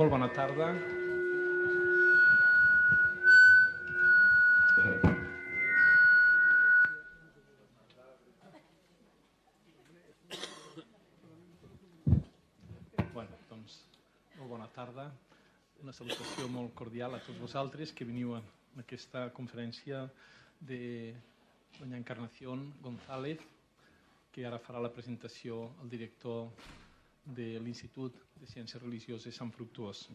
Molt bona tarda. Molt bona tarda. Una salutació molt cordial a tots vosaltres que veniu a aquesta conferència de doña Encarnación González, que ara farà la presentació al director del Instituto de Ciencias Religiosas San Fructuoso.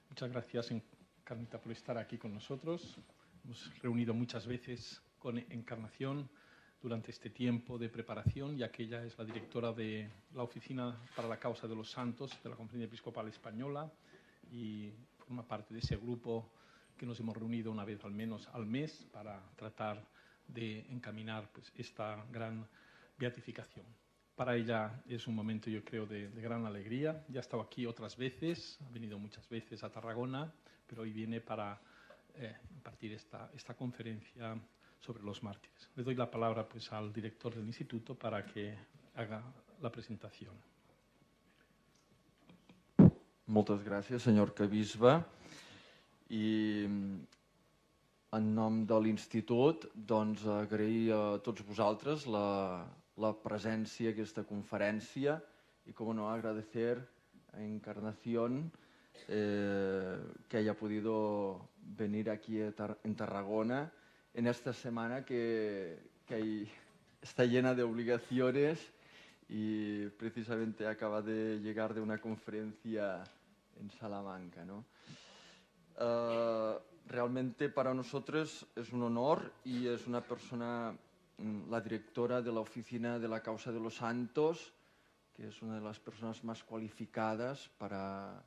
Muchas gracias, Encarnita, por estar aquí con nosotros. Hemos reunido muchas veces con Encarnación durante este tiempo de preparación, ya que ella es la directora de la Oficina para la Causa de los Santos de la Conferencia Episcopal Española y forma parte de ese grupo que nos hemos reunido una vez al menos al mes para tratar de encaminar pues, esta gran beatificación. Para ella es un momento, yo creo, de gran alegría. Ya ha estado aquí otras veces, ha venido muchas veces a Tarragona, pero hoy viene para impartir esta conferencia sobre los mártires. Le doy la palabra pues, al director del instituto para que haga la presentación. Moltes gràcies, senyor arquebisbe. I en nom de l'Institut, doncs, agrair a tots vosaltres la presència a aquesta conferència y, como no, agradecer a Encarnación que haya podido venir aquí en Tarragona en esta semana que está llena de obligaciones y precisamente acaba de llegar de una conferencia en Salamanca, ¿no? Realmente para nosotros es un honor y es una persona, la directora de la Oficina de la Causa de los Santos, que es una de las personas más cualificadas para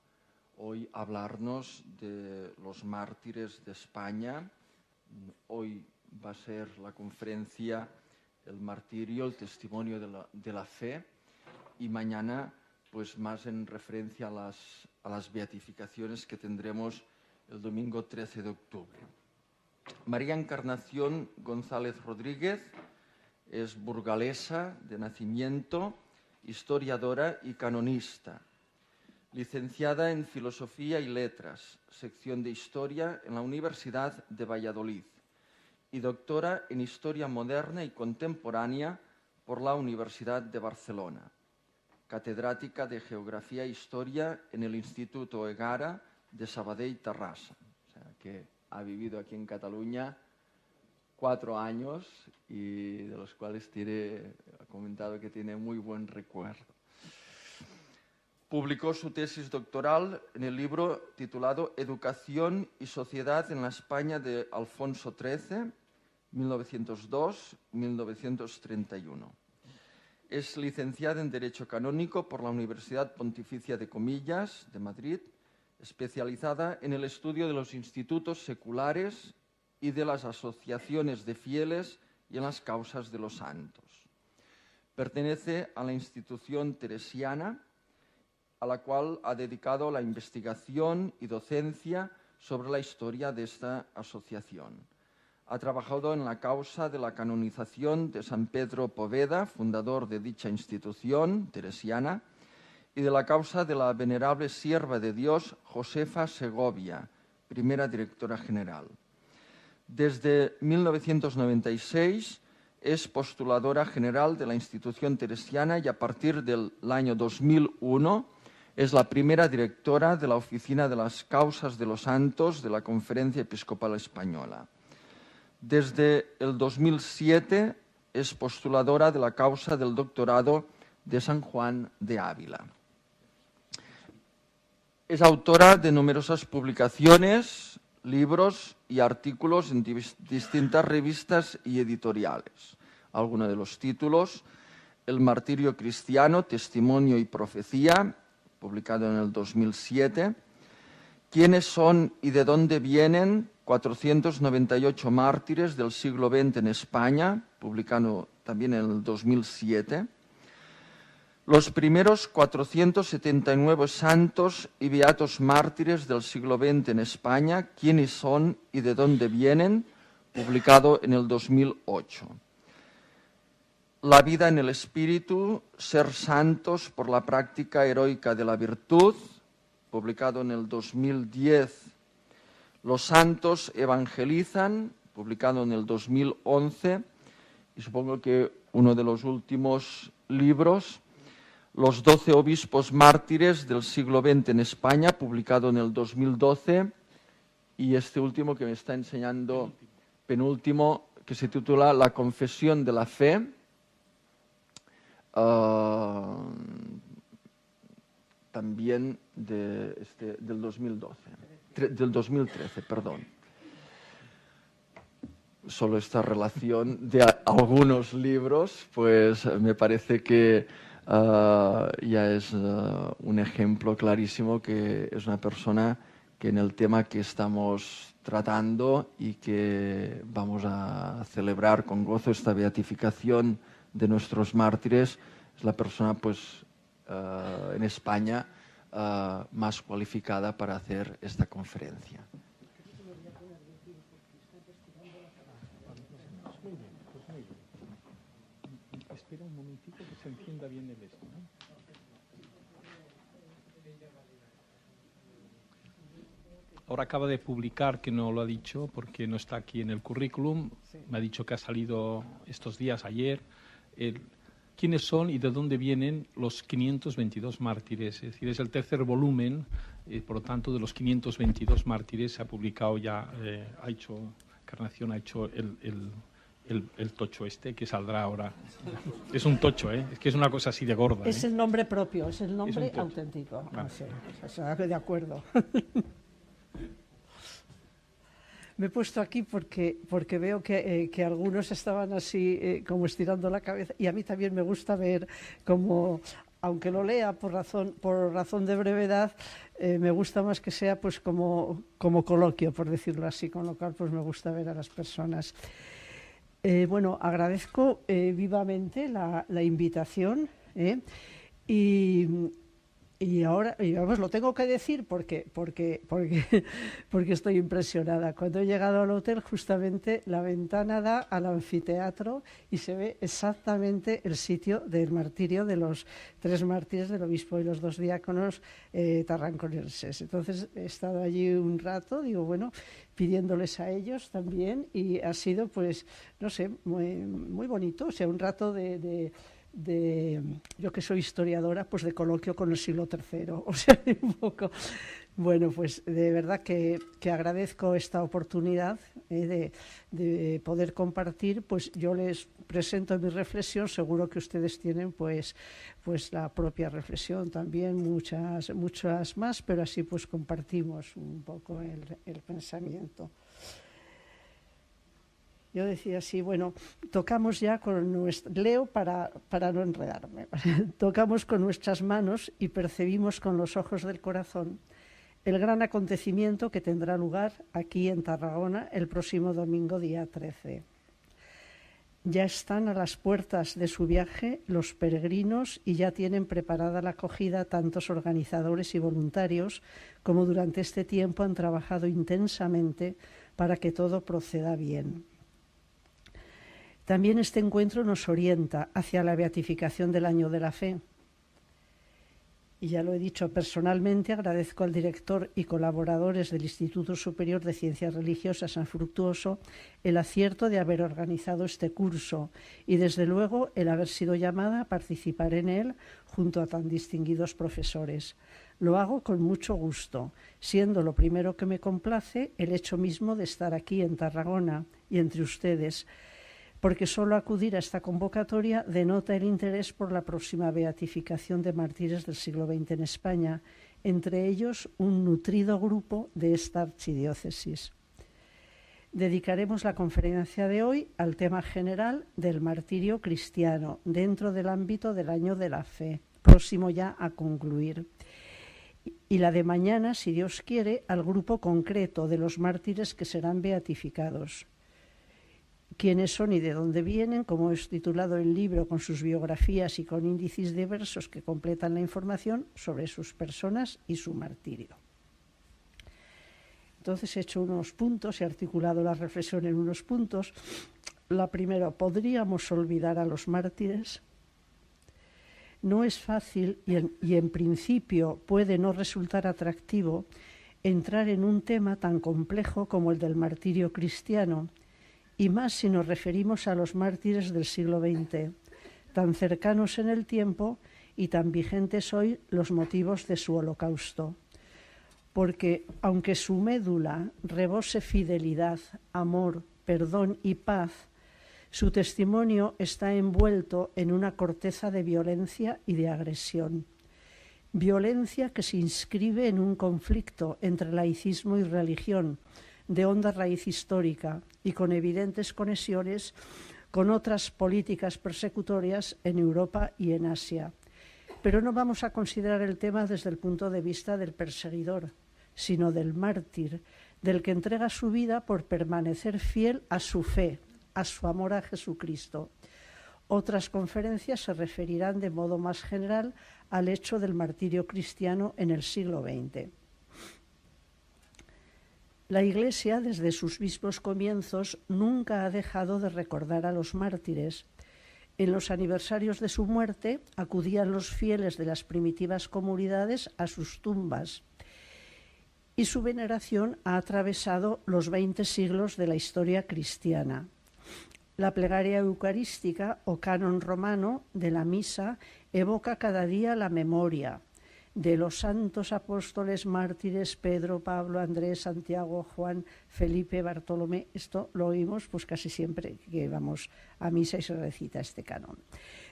hoy hablarnos de los mártires de España. Hoy va a ser la conferencia El martirio, el testimonio de la fe, y mañana pues más en referencia a las beatificaciones que tendremos el domingo 13 de octubre. María Encarnación González Rodríguez es burgalesa de nacimiento, historiadora y canonista, licenciada en Filosofía y Letras, sección de Historia en la Universidad de Valladolid, y doctora en Historia Moderna y Contemporánea por la Universidad de Barcelona, catedrática de Geografía e Historia en el Instituto Egara de Sabadell Terrassa, o sea, que ha vivido aquí en Cataluña 4 años y de los cuales ha comentado que tiene muy buen recuerdo. Publicó su tesis doctoral en el libro titulado Educación y Sociedad en la España de Alfonso XIII, 1902-1931. Es licenciada en Derecho Canónico por la Universidad Pontificia de Comillas de Madrid, especializada en el estudio de los institutos seculares y de las asociaciones de fieles y en las causas de los santos. Pertenece a la institución teresiana, a la cual ha dedicado la investigación y docencia sobre la historia de esta asociación. Ha trabajado en la causa de la canonización de San Pedro Poveda, fundador de dicha institución teresiana, y de la causa de la venerable sierva de Dios Josefa Segovia, primera directora general. Desde 1996 es postuladora general de la institución teresiana y a partir del año 2001 es la primera directora de la Oficina de las Causas de los Santos de la Conferencia Episcopal Española. Desde el 2007 es postuladora de la causa del doctorado de San Juan de Ávila. Es autora de numerosas publicaciones, libros y artículos en distintas revistas y editoriales. Algunos de los títulos: El martirio cristiano, testimonio y profecía, publicado en el 2007. ¿Quiénes son y de dónde vienen 498 mártires del siglo XX en España?, publicado también en el 2007. Los primeros 479 santos y beatos mártires del siglo XX en España, ¿quiénes son y de dónde vienen?, publicado en el 2008. La vida en el espíritu, ser santos por la práctica heroica de la virtud, publicado en el 2010, Los santos evangelizan, publicado en el 2011, y supongo que uno de los últimos libros, Los 12 obispos mártires del siglo XX en España, publicado en el 2012, y este último que me está enseñando, penúltimo, que se titula La confesión de la fe, también del 2013, perdón. Solo esta relación de algunos libros, pues me parece que ya es un ejemplo clarísimo que es una persona que en el tema que estamos tratando y que vamos a celebrar con gozo esta beatificación de nuestros mártires, es la persona pues en España más cualificada para hacer esta conferencia. Espera un momentito que se encienda bien el esto, ¿no? Ahora acaba de publicar, que no lo ha dicho porque no está aquí en el currículum, me ha dicho que ha salido estos días, ayer, quiénes son y de dónde vienen los 522 mártires. Es decir, es el tercer volumen, por lo tanto, de los 522 mártires se ha publicado ya, ha hecho, Encarnación ha hecho el tocho este que saldrá ahora. Es un tocho, es que es una cosa así de gorda. Es el nombre propio, es el nombre Es auténtico. Vale. No sé, o sea, de acuerdo. Me he puesto aquí porque veo que algunos estaban así como estirando la cabeza, y a mí también me gusta ver como, aunque lo lea por razón de brevedad, me gusta más que sea pues como coloquio, por decirlo así, con lo cual pues me gusta ver a las personas. Bueno, agradezco vivamente la invitación y ahora, vamos, lo tengo que decir porque estoy impresionada. Cuando he llegado al hotel, justamente la ventana da al anfiteatro y se ve exactamente el sitio del martirio de los 3 mártires del obispo y los 2 diáconos tarraconenses. Entonces he estado allí un rato, digo, bueno, pidiéndoles a ellos también, y ha sido, pues, no sé, muy bonito, o sea, un rato de yo que soy historiadora, pues de coloquio con el siglo III, o sea, un poco. Bueno, pues de verdad que agradezco esta oportunidad de poder compartir. Pues yo les presento mi reflexión, seguro que ustedes tienen pues la propia reflexión también, muchas más, pero así pues compartimos un poco el pensamiento. Yo decía así, bueno, tocamos ya con leo para no enredarme, tocamos con nuestras manos y percibimos con los ojos del corazón el gran acontecimiento que tendrá lugar aquí en Tarragona el próximo domingo, día 13. Ya están a las puertas de su viaje los peregrinos y ya tienen preparada la acogida tantos organizadores y voluntarios como durante este tiempo han trabajado intensamente para que todo proceda bien. También este encuentro nos orienta hacia la beatificación del Año de la Fe. Y ya lo he dicho, personalmente agradezco al director y colaboradores del Instituto Superior de Ciencias Religiosas San Fructuoso el acierto de haber organizado este curso y, desde luego, el haber sido llamada a participar en él junto a tan distinguidos profesores. Lo hago con mucho gusto, siendo lo primero que me complace el hecho mismo de estar aquí en Tarragona y entre ustedes, porque solo acudir a esta convocatoria denota el interés por la próxima beatificación de mártires del siglo XX en España, entre ellos un nutrido grupo de esta archidiócesis. Dedicaremos la conferencia de hoy al tema general del martirio cristiano dentro del ámbito del Año de la Fe, próximo ya a concluir. Y la de mañana, si Dios quiere, al grupo concreto de los mártires que serán beatificados. Quiénes son y de dónde vienen, como es titulado el libro, con sus biografías y con índices diversos que completan la información sobre sus personas y su martirio. Entonces he hecho unos puntos, he articulado la reflexión en unos puntos. La primera, ¿podríamos olvidar a los mártires? No es fácil y en principio puede no resultar atractivo entrar en un tema tan complejo como el del martirio cristiano, y más si nos referimos a los mártires del siglo XX, tan cercanos en el tiempo y tan vigentes hoy los motivos de su holocausto. Porque aunque su médula rebose fidelidad, amor, perdón y paz, su testimonio está envuelto en una corteza de violencia y de agresión. Violencia que se inscribe en un conflicto entre laicismo y religión, de honda raíz histórica y con evidentes conexiones con otras políticas persecutorias en Europa y en Asia. Pero no vamos a considerar el tema desde el punto de vista del perseguidor, sino del mártir, del que entrega su vida por permanecer fiel a su fe, a su amor a Jesucristo. Otras conferencias se referirán de modo más general al hecho del martirio cristiano en el siglo XX. La Iglesia, desde sus mismos comienzos, nunca ha dejado de recordar a los mártires. En los aniversarios de su muerte acudían los fieles de las primitivas comunidades a sus tumbas, y su veneración ha atravesado los 20 siglos de la historia cristiana. La plegaria eucarística o canon romano de la misa evoca cada día la memoria de los santos apóstoles mártires Pedro, Pablo, Andrés, Santiago, Juan, Felipe, Bartolomé. Esto lo oímos pues casi siempre que vamos a misa y se recita este canon.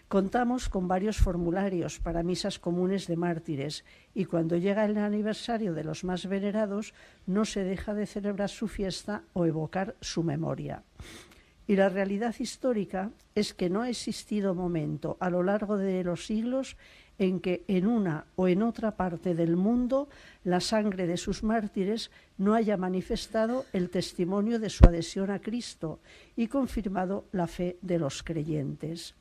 Contamos con varios formularios para misas comunes de mártires y cuando llega el aniversario de los más venerados no se deja de celebrar su fiesta o evocar su memoria. Y la realidad histórica es que no ha existido momento a lo largo de los siglos en que en una o en otra parte del mundo la sangre de sus mártires no haya manifestado el testimonio de su adhesión a Cristo y confirmado la fe de los creyentes.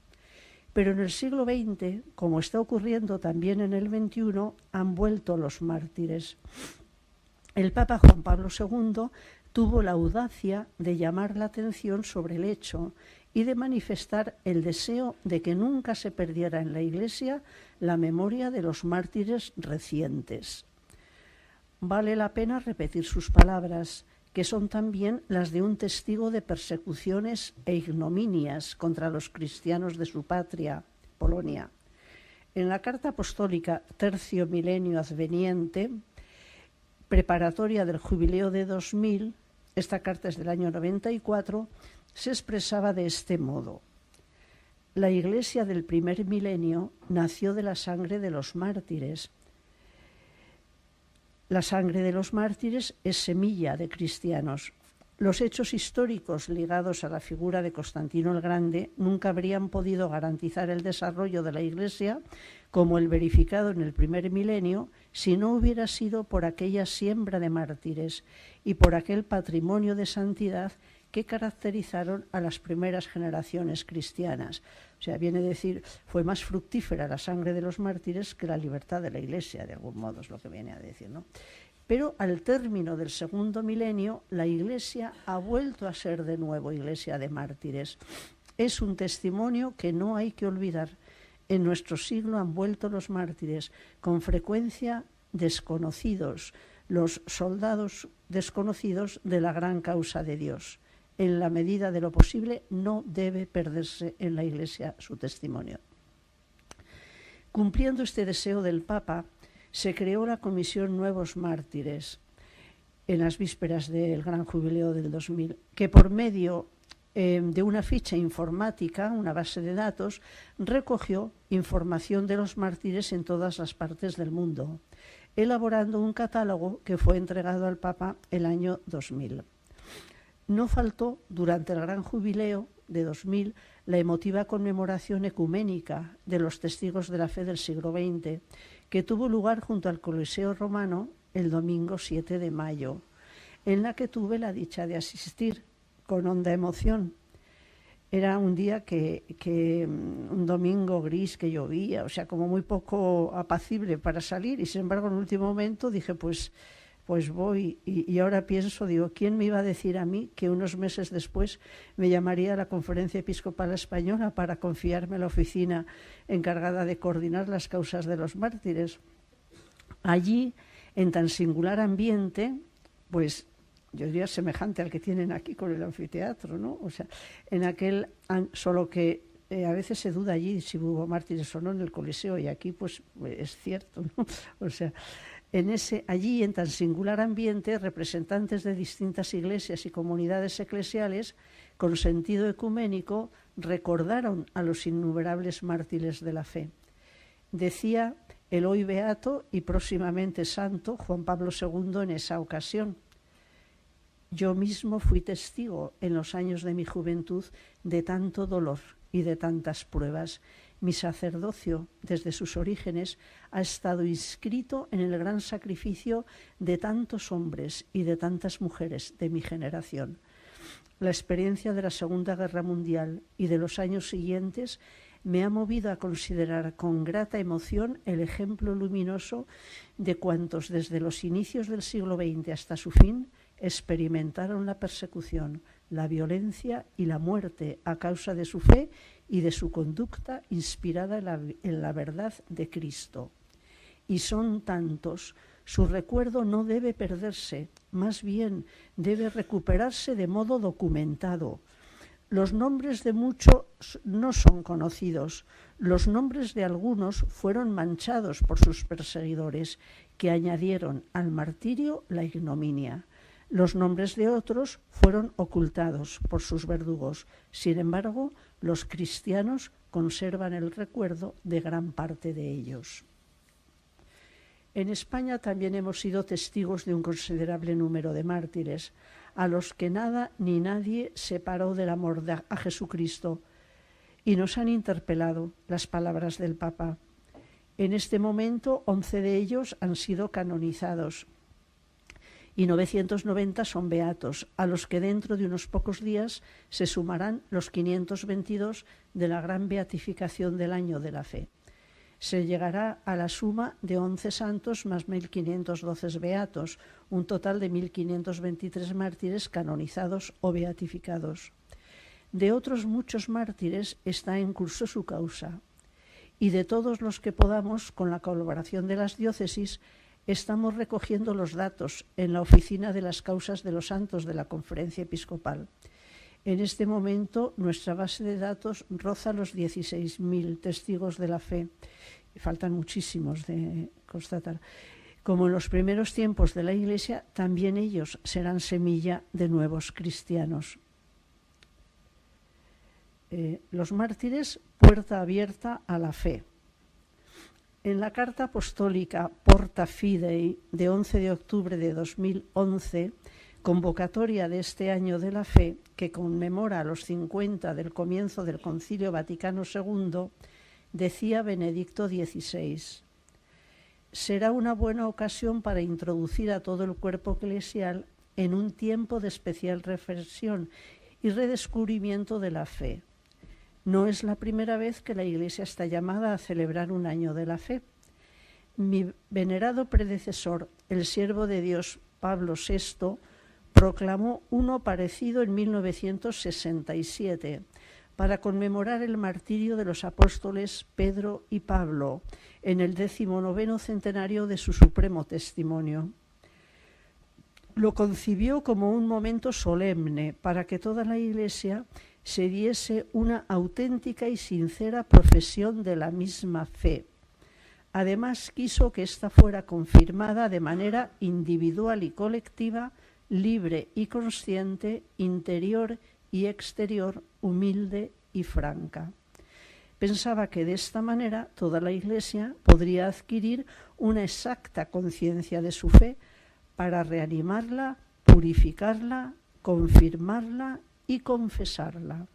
Pero en el siglo XX, como está ocurriendo también en el XXI, han vuelto los mártires. El Papa Juan Pablo II tuvo la audacia de llamar la atención sobre el hecho y de manifestar el deseo de que nunca se perdiera en la Iglesia la memoria de los mártires recientes. Vale la pena repetir sus palabras, que son también las de un testigo de persecuciones e ignominias contra los cristianos de su patria, Polonia. En la Carta Apostólica Tercio Milenio Adveniente, preparatoria del Jubileo de 2000, esta carta es del año 94, se expresaba de este modo: la Iglesia del primer milenio nació de la sangre de los mártires. La sangre de los mártires es semilla de cristianos. Los hechos históricos ligados a la figura de Constantino el Grande nunca habrían podido garantizar el desarrollo de la Iglesia como el verificado en el primer milenio si no hubiera sido por aquella siembra de mártires y por aquel patrimonio de santidad que caracterizaron a las primeras generaciones cristianas. O sea, viene a decir, fue más fructífera la sangre de los mártires que la libertad de la Iglesia, de algún modo es lo que viene a decir, ¿no? Pero al término del segundo milenio, la Iglesia ha vuelto a ser de nuevo Iglesia de mártires. Es un testimonio que no hay que olvidar. En nuestro siglo han vuelto los mártires, con frecuencia desconocidos, los soldados desconocidos de la gran causa de Dios. En la medida de lo posible, no debe perderse en la Iglesia su testimonio. Cumpliendo este deseo del Papa, se creó la Comisión Nuevos Mártires en las vísperas del Gran Jubileo del 2000, que por medio de una ficha informática, una base de datos, recogió información de los mártires en todas las partes del mundo, elaborando un catálogo que fue entregado al Papa el año 2000. No faltó, durante el Gran Jubileo de 2000, la emotiva conmemoración ecuménica de los testigos de la fe del siglo XX, que tuvo lugar junto al Coliseo Romano el domingo 7 de mayo, en la que tuve la dicha de asistir con honda emoción. Era un día un domingo gris que llovía, o sea, como muy poco apacible para salir, y sin embargo en el último momento dije, pues pues voy y ahora pienso, digo, ¿quién me iba a decir a mí que unos meses después me llamaría a la Conferencia Episcopal Española para confiarme a la oficina encargada de coordinar las causas de los mártires? Allí, en tan singular ambiente, pues yo diría semejante al que tienen aquí con el anfiteatro, ¿no? O sea, en aquel, solo que a veces se duda allí si hubo mártires o no en el Coliseo, y aquí pues es cierto, ¿no? O sea, allí en tan singular ambiente, representantes de distintas iglesias y comunidades eclesiales con sentido ecuménico recordaron a los innumerables mártires de la fe. Decía el hoy beato y próximamente santo Juan Pablo II en esa ocasión: yo mismo fui testigo en los años de mi juventud de tanto dolor y de tantas pruebas. Mi sacerdocio, desde sus orígenes, ha estado inscrito en el gran sacrificio de tantos hombres y de tantas mujeres de mi generación. La experiencia de la Segunda Guerra Mundial y de los años siguientes me ha movido a considerar con grata emoción el ejemplo luminoso de cuantos desde los inicios del siglo XX hasta su fin experimentaron la persecución, la violencia y la muerte a causa de su fe y de su conducta inspirada en la verdad de Cristo. Y son tantos, su recuerdo no debe perderse, más bien debe recuperarse de modo documentado. Los nombres de muchos no son conocidos, los nombres de algunos fueron manchados por sus perseguidores, que añadieron al martirio la ignominia. Los nombres de otros fueron ocultados por sus verdugos. Sin embargo, los cristianos conservan el recuerdo de gran parte de ellos. En España también hemos sido testigos de un considerable número de mártires, a los que nada ni nadie separó del amor a Jesucristo, y nos han interpelado las palabras del Papa. En este momento, 11 de ellos han sido canonizados y 990 son beatos, a los que dentro de unos pocos días se sumarán los 522 de la gran beatificación del año de la fe. Se llegará a la suma de 11 santos más 1.512 beatos, un total de 1.523 mártires canonizados o beatificados. De otros muchos mártires está en curso su causa, y de todos los que podamos, con la colaboración de las diócesis, estamos recogiendo los datos en la oficina de las causas de los santos de la Conferencia Episcopal. En este momento, nuestra base de datos roza los 16.000 testigos de la fe. Faltan muchísimos de constatar. Como en los primeros tiempos de la Iglesia, también ellos serán semilla de nuevos cristianos. Los mártires, puerta abierta a la fe. En la carta apostólica Porta Fidei de 11 de octubre de 2011, convocatoria de este año de la fe, que conmemora los 50 del comienzo del Concilio Vaticano II, decía Benedicto XVI: será una buena ocasión para introducir a todo el cuerpo eclesial en un tiempo de especial reflexión y redescubrimiento de la fe. No es la primera vez que la Iglesia está llamada a celebrar un año de la fe. Mi venerado predecesor, el siervo de Dios Pablo VI, proclamó uno parecido en 1967 para conmemorar el martirio de los apóstoles Pedro y Pablo en el 19º centenario de su supremo testimonio. Lo concibió como un momento solemne para que toda la Iglesia se diese una auténtica y sincera profesión de la misma fe. Además, quiso que ésta fuera confirmada de manera individual y colectiva, libre y consciente, interior y exterior, humilde y franca. Pensaba que de esta manera toda la Iglesia podría adquirir una exacta conciencia de su fe para reanimarla, purificarla, confirmarla y confesarla.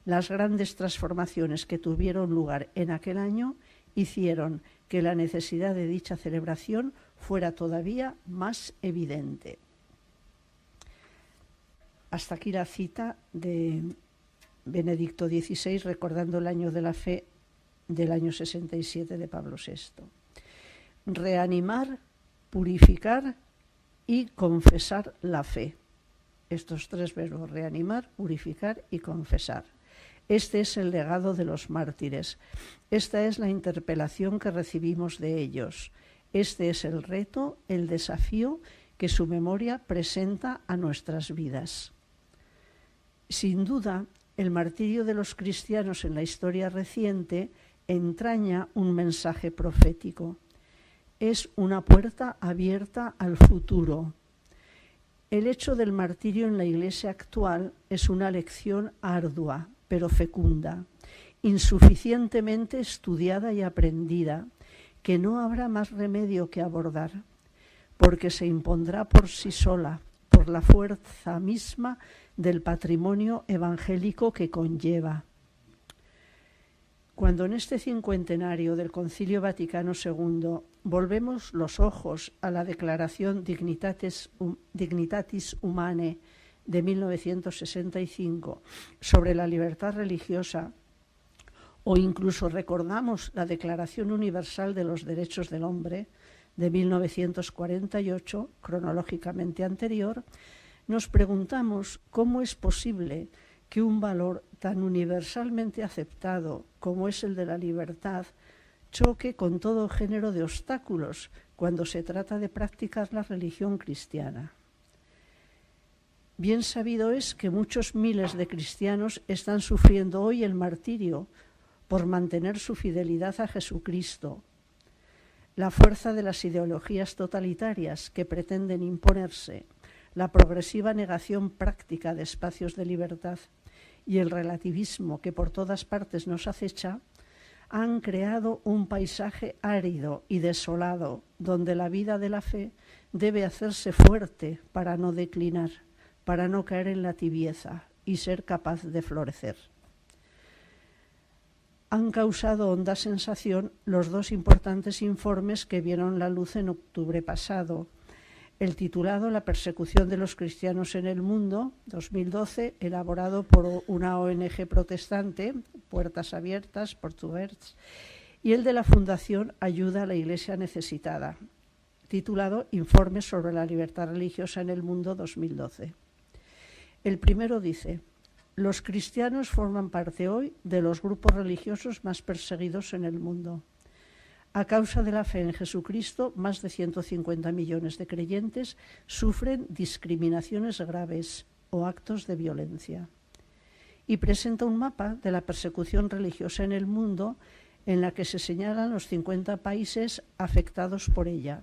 Las grandes transformaciones que tuvieron lugar en aquel año hicieron que la necesidad de dicha celebración fuera todavía más evidente. Hasta aquí la cita de Benedicto XVI, recordando el año de la fe del año 67 de Pablo VI. Reanimar, purificar y confesar la fe. Estos tres verbos: reanimar, purificar y confesar. Este es el legado de los mártires. Esta es la interpelación que recibimos de ellos. Este es el reto, el desafío que su memoria presenta a nuestras vidas. Sin duda, el martirio de los cristianos en la historia reciente entraña un mensaje profético. Es una puerta abierta al futuro. El hecho del martirio en la Iglesia actual es una lección ardua, pero fecunda, insuficientemente estudiada y aprendida, que no habrá más remedio que abordar, porque se impondrá por sí sola, por la fuerza misma del patrimonio evangélico que conlleva. Cuando en este cincuentenario del Concilio Vaticano II volvemos los ojos a la Declaración Dignitatis Humanae de 1965 sobre la libertad religiosa, o incluso recordamos la Declaración Universal de los Derechos del Hombre de 1948, cronológicamente anterior, nos preguntamos cómo es posible que un valor tan universalmente aceptado como es el de la libertad choque con todo género de obstáculos cuando se trata de practicar la religión cristiana. Bien sabido es que muchos miles de cristianos están sufriendo hoy el martirio por mantener su fidelidad a Jesucristo. La fuerza de las ideologías totalitarias que pretenden imponerse, la progresiva negación práctica de espacios de libertad y el relativismo que por todas partes nos acecha, han creado un paisaje árido y desolado donde la vida de la fe debe hacerse fuerte para no declinar, para no caer en la tibieza y ser capaz de florecer. Han causado honda sensación los dos importantes informes que vieron la luz en octubre pasado. El titulado La persecución de los cristianos en el mundo, 2012, elaborado por una ONG protestante, Puertas Abiertas, Portugués, y el de la Fundación Ayuda a la Iglesia Necesitada, titulado Informe sobre la libertad religiosa en el mundo 2012. El primero dice: los cristianos forman parte hoy de los grupos religiosos más perseguidos en el mundo. A causa de la fe en Jesucristo, más de 150 millones de creyentes sufren discriminaciones graves o actos de violencia. Y presenta un mapa de la persecución religiosa en el mundo en la que se señalan los 50 países afectados por ella.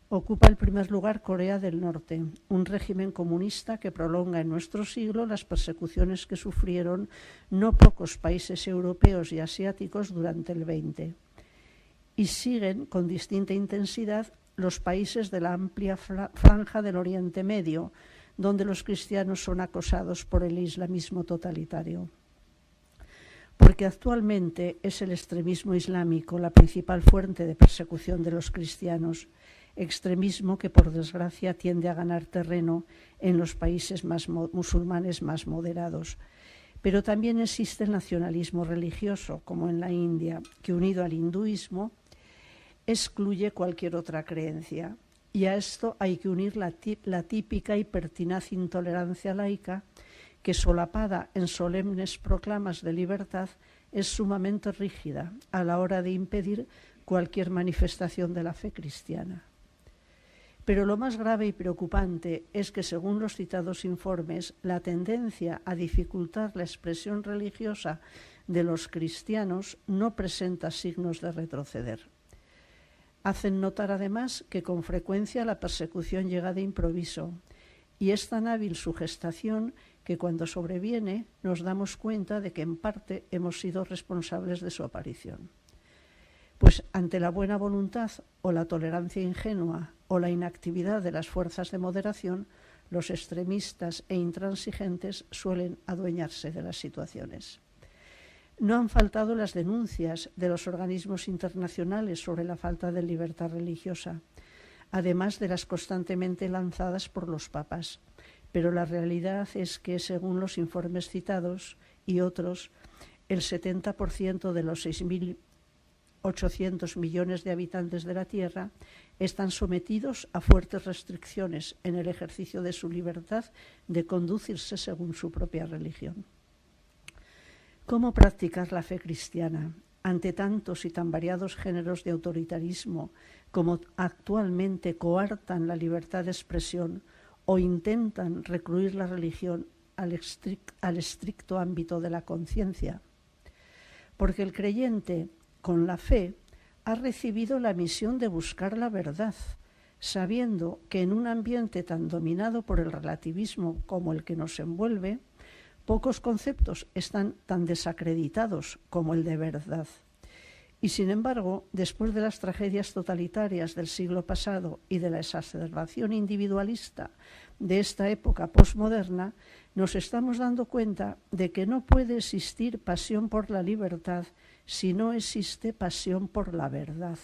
Ocupa el primer lugar Corea del Norte, un régimen comunista que prolonga en nuestro siglo las persecuciones que sufrieron no pocos países europeos y asiáticos durante el XX. Y siguen con distinta intensidad los países de la amplia franja del Oriente Medio, donde los cristianos son acosados por el islamismo totalitario. Porque actualmente es el extremismo islámico la principal fuente de persecución de los cristianos, extremismo que por desgracia tiende a ganar terreno en los países musulmanes más moderados. Pero también existe el nacionalismo religioso, como en la India, que unido al hinduismo excluye cualquier otra creencia. Y a esto hay que unir la típica y pertinaz intolerancia laica que, solapada en solemnes proclamas de libertad, es sumamente rígida a la hora de impedir cualquier manifestación de la fe cristiana. Pero lo más grave y preocupante es que, según los citados informes, la tendencia a dificultar la expresión religiosa de los cristianos no presenta signos de retroceder. Hacen notar además que con frecuencia la persecución llega de improviso y es tan hábil su gestación que cuando sobreviene nos damos cuenta de que en parte hemos sido responsables de su aparición. Pues ante la buena voluntad o la tolerancia ingenua o la inactividad de las fuerzas de moderación, los extremistas e intransigentes suelen adueñarse de las situaciones. No han faltado las denuncias de los organismos internacionales sobre la falta de libertad religiosa, además de las constantemente lanzadas por los papas. Pero la realidad es que, según los informes citados y otros, el 70% de los 6.000 800 millones de habitantes de la Tierra están sometidos a fuertes restricciones en el ejercicio de su libertad de conducirse según su propia religión. ¿Cómo practicar la fe cristiana ante tantos y tan variados géneros de autoritarismo como actualmente coartan la libertad de expresión o intentan recluir la religión al estricto ámbito de la conciencia? Porque el creyente, con la fe, ha recibido la misión de buscar la verdad, sabiendo que en un ambiente tan dominado por el relativismo como el que nos envuelve, pocos conceptos están tan desacreditados como el de verdad. Y sin embargo, después de las tragedias totalitarias del siglo pasado y de la exacerbación individualista de esta época posmoderna, nos estamos dando cuenta de que no puede existir pasión por la libertad si no existe pasión por la verdad.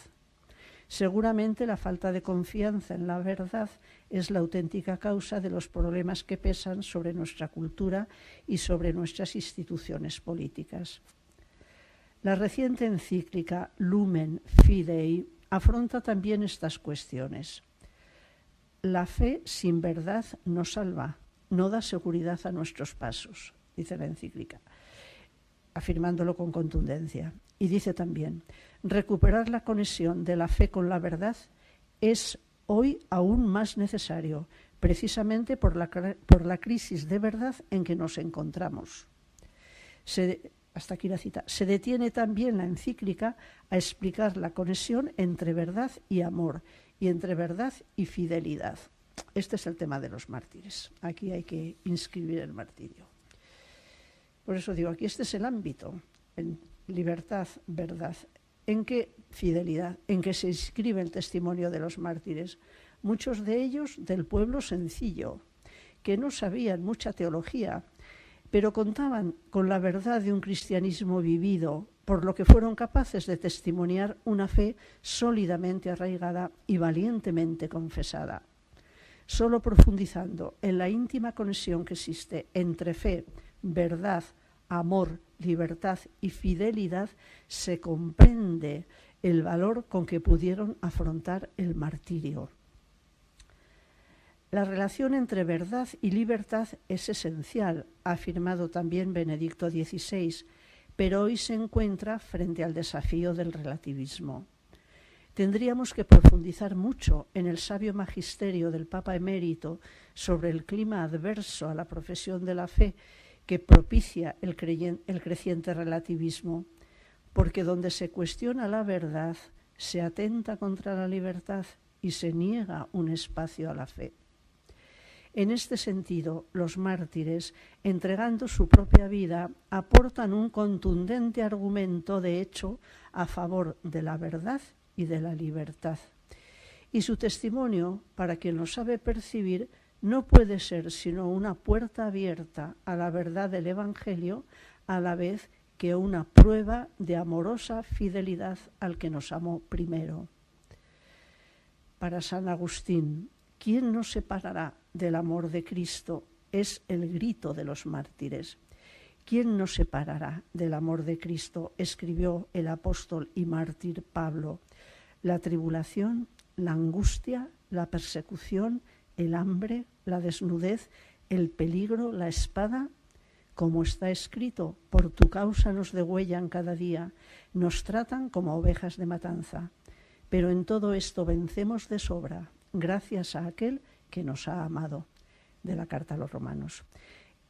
Seguramente la falta de confianza en la verdad es la auténtica causa de los problemas que pesan sobre nuestra cultura y sobre nuestras instituciones políticas. La reciente encíclica Lumen Fidei afronta también estas cuestiones. La fe sin verdad no salva, no da seguridad a nuestros pasos, dice la encíclica, afirmándolo con contundencia. Y dice también, recuperar la conexión de la fe con la verdad es hoy aún más necesario, precisamente por la crisis de verdad en que nos encontramos. Hasta aquí la cita. Se detiene también la encíclica a explicar la conexión entre verdad y amor, y entre verdad y fidelidad. Este es el tema de los mártires. Aquí hay que inscribir el martirio. Por eso digo, aquí este es el ámbito, en libertad, verdad. ¿En qué fidelidad? En que se inscribe el testimonio de los mártires, muchos de ellos del pueblo sencillo, que no sabían mucha teología, pero contaban con la verdad de un cristianismo vivido, por lo que fueron capaces de testimoniar una fe sólidamente arraigada y valientemente confesada. Solo profundizando en la íntima conexión que existe entre fe, verdad, amor, libertad y fidelidad, se comprende el valor con que pudieron afrontar el martirio. La relación entre verdad y libertad es esencial, ha afirmado también Benedicto XVI, pero hoy se encuentra frente al desafío del relativismo. Tendríamos que profundizar mucho en el sabio magisterio del Papa emérito sobre el clima adverso a la profesión de la fe que propicia el creciente relativismo, porque donde se cuestiona la verdad, se atenta contra la libertad y se niega un espacio a la fe. En este sentido, los mártires, entregando su propia vida, aportan un contundente argumento de hecho a favor de la verdad y de la libertad. Y su testimonio, para quien lo sabe percibir, no puede ser sino una puerta abierta a la verdad del Evangelio, a la vez que una prueba de amorosa fidelidad al que nos amó primero. Para San Agustín, ¿quién nos separará del amor de Cristo? Es el grito de los mártires. ¿Quién nos separará del amor de Cristo?, escribió el apóstol y mártir Pablo. La tribulación, la angustia, la persecución, el hambre, la desnudez, el peligro, la espada. Como está escrito, por tu causa nos degüellan cada día, nos tratan como ovejas de matanza. Pero en todo esto vencemos de sobra, gracias a aquel que nos ha amado. De la carta a los Romanos.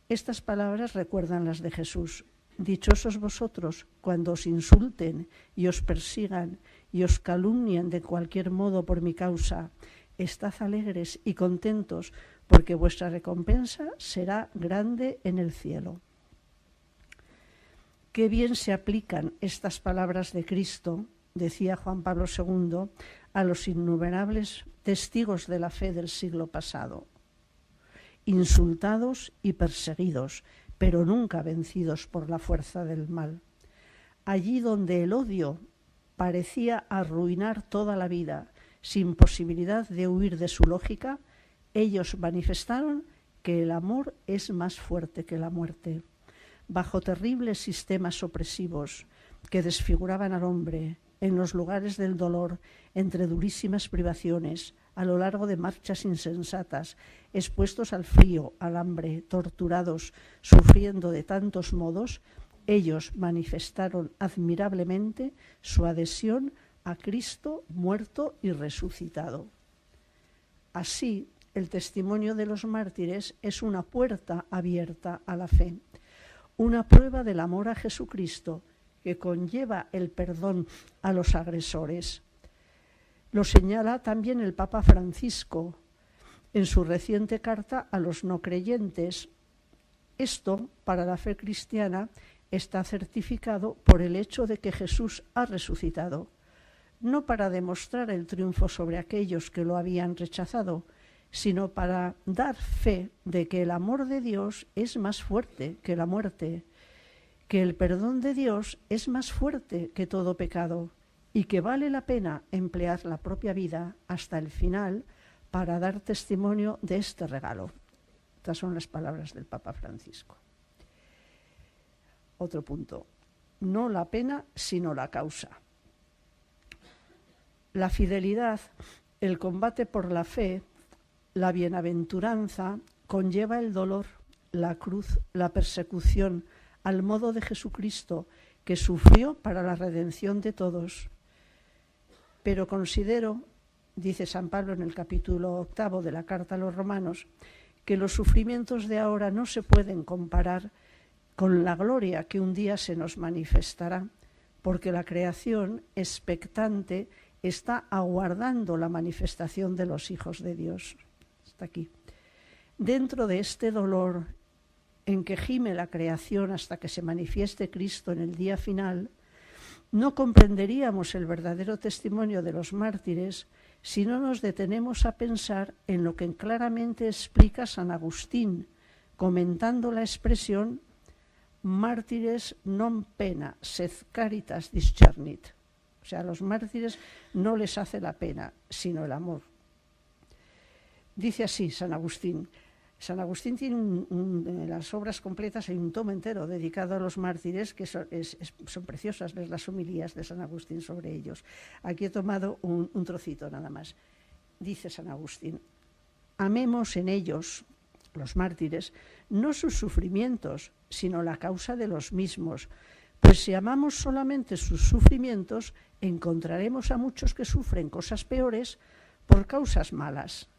Estas palabras recuerdan las de Jesús. Dichosos vosotros cuando os insulten y os persigan y os calumnien de cualquier modo por mi causa. Estad alegres y contentos, porque vuestra recompensa será grande en el cielo. Qué bien se aplican estas palabras de Cristo, decía Juan Pablo II, a los innumerables testigos de la fe del siglo pasado. Insultados y perseguidos, pero nunca vencidos por la fuerza del mal. Allí donde el odio parecía arruinar toda la vida, sin posibilidad de huir de su lógica, ellos manifestaron que el amor es más fuerte que la muerte. Bajo terribles sistemas opresivos que desfiguraban al hombre, en los lugares del dolor, entre durísimas privaciones, a lo largo de marchas insensatas, expuestos al frío, al hambre, torturados, sufriendo de tantos modos, ellos manifestaron admirablemente su adhesión a Cristo muerto y resucitado. Así, el testimonio de los mártires es una puerta abierta a la fe, una prueba del amor a Jesucristo que conlleva el perdón a los agresores. Lo señala también el Papa Francisco en su reciente carta a los no creyentes. Esto, para la fe cristiana, está certificado por el hecho de que Jesús ha resucitado, no para demostrar el triunfo sobre aquellos que lo habían rechazado, sino para dar fe de que el amor de Dios es más fuerte que la muerte, que el perdón de Dios es más fuerte que todo pecado y que vale la pena emplear la propia vida hasta el final para dar testimonio de este regalo. Estas son las palabras del Papa Francisco. Otro punto, no la pena, sino la causa. La fidelidad, el combate por la fe, la bienaventuranza conlleva el dolor, la cruz, la persecución, al modo de Jesucristo, que sufrió para la redención de todos. Pero considero, dice San Pablo en el capítulo 8 de la Carta a los Romanos, que los sufrimientos de ahora no se pueden comparar con la gloria que un día se nos manifestará, porque la creación, expectante, está aguardando la manifestación de los hijos de Dios. Hasta aquí. Dentro de este dolor en que gime la creación hasta que se manifieste Cristo en el día final, no comprenderíamos el verdadero testimonio de los mártires si no nos detenemos a pensar en lo que claramente explica San Agustín, comentando la expresión mártires non pena, sed caritas discernit. O sea, a los mártires no les hace la pena, sino el amor. Dice así San Agustín. San Agustín tiene en las obras completas hay un tomo entero dedicado a los mártires que son preciosas ver las homilías de San Agustín sobre ellos. Aquí he tomado un trocito nada más. Dice San Agustín, amemos en ellos, los mártires, no sus sufrimientos, sino la causa de los mismos, pues si amamos solamente sus sufrimientos, encontraremos a muchos que sufren cosas peores por causas malas.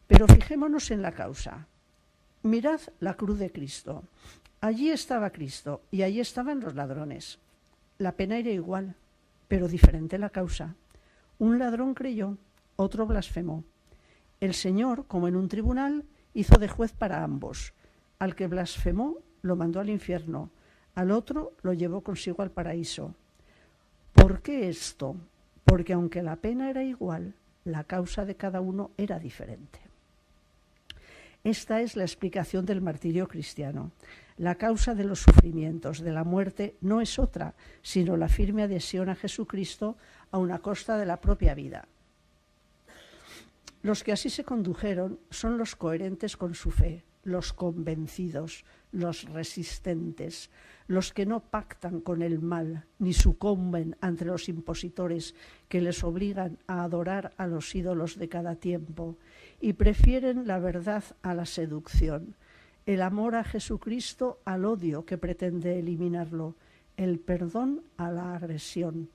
Pero fijémonos en la causa. Mirad la cruz de Cristo. Allí estaba Cristo y allí estaban los ladrones. La pena era igual, pero diferente la causa. Un ladrón creyó, otro blasfemó. El Señor, como en un tribunal, hizo de juez para ambos. Al que blasfemó lo mandó al infierno, al otro lo llevó consigo al paraíso. ¿Por qué esto? Porque aunque la pena era igual, la causa de cada uno era diferente. Esta es la explicación del martirio cristiano. La causa de los sufrimientos, de la muerte, no es otra, sino la firme adhesión a Jesucristo a una costa de la propia vida. Los que así se condujeron son los coherentes con su fe, los convencidos, los resistentes, los que no pactan con el mal ni sucumben ante los impositores que les obligan a adorar a los ídolos de cada tiempo y prefieren la verdad a la seducción, el amor a Jesucristo al odio que pretende eliminarlo, el perdón a la agresión.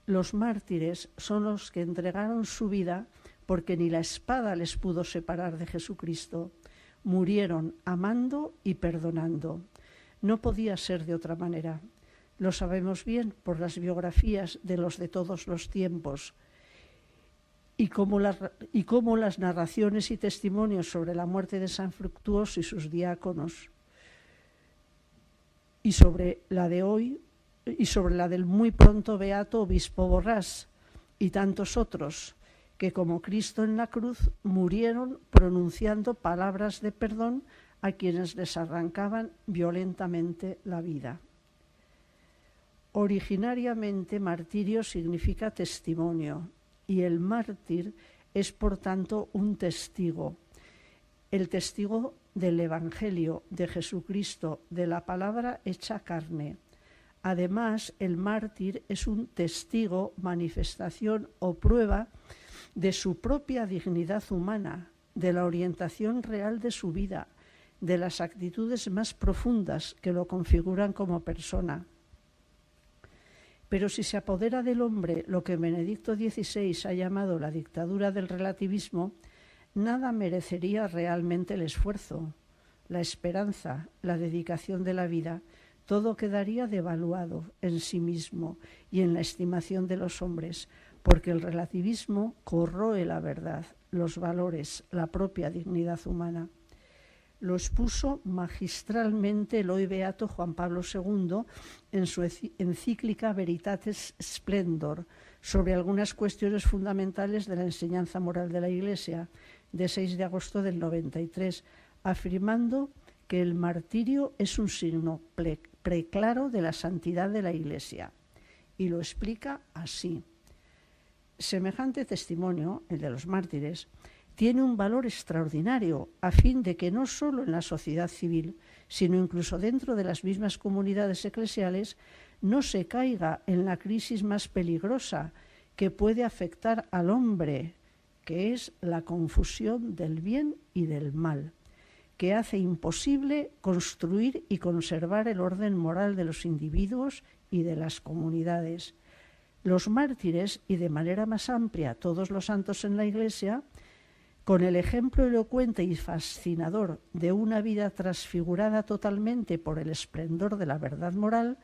Los mártires son los que entregaron su vida porque ni la espada les pudo separar de Jesucristo. Murieron amando y perdonando. No podía ser de otra manera. Lo sabemos bien por las biografías de los de todos los tiempos y cómo las narraciones y testimonios sobre la muerte de San Fructuoso y sus diáconos y sobre la de hoy y sobre la del muy pronto beato obispo Borrás y tantos otros que como Cristo en la cruz murieron pronunciando palabras de perdón a quienes les arrancaban violentamente la vida. Originariamente martirio significa testimonio y el mártir es por tanto un testigo, el testigo del Evangelio de Jesucristo, de la palabra hecha carne. Además, el mártir es un testigo, manifestación o prueba de su propia dignidad humana, de la orientación real de su vida, de las actitudes más profundas que lo configuran como persona. Pero si se apodera del hombre lo que Benedicto XVI ha llamado la dictadura del relativismo, nada merecería realmente el esfuerzo, la esperanza, la dedicación de la vida. Todo quedaría devaluado en sí mismo y en la estimación de los hombres, porque el relativismo corroe la verdad, los valores, la propia dignidad humana. Lo expuso magistralmente el hoy beato Juan Pablo II en su encíclica Veritatis Splendor sobre algunas cuestiones fundamentales de la enseñanza moral de la Iglesia, de 6 de agosto del 93, afirmando que el martirio es un signo preclaro de la santidad de la Iglesia. Y lo explica así. Semejante testimonio, el de los mártires, tiene un valor extraordinario a fin de que no solo en la sociedad civil, sino incluso dentro de las mismas comunidades eclesiales, no se caiga en la crisis más peligrosa que puede afectar al hombre, que es la confusión del bien y del mal, que hace imposible construir y conservar el orden moral de los individuos y de las comunidades. Los mártires, y de manera más amplia todos los santos en la Iglesia, con el ejemplo elocuente y fascinador de una vida transfigurada totalmente por el esplendor de la verdad moral,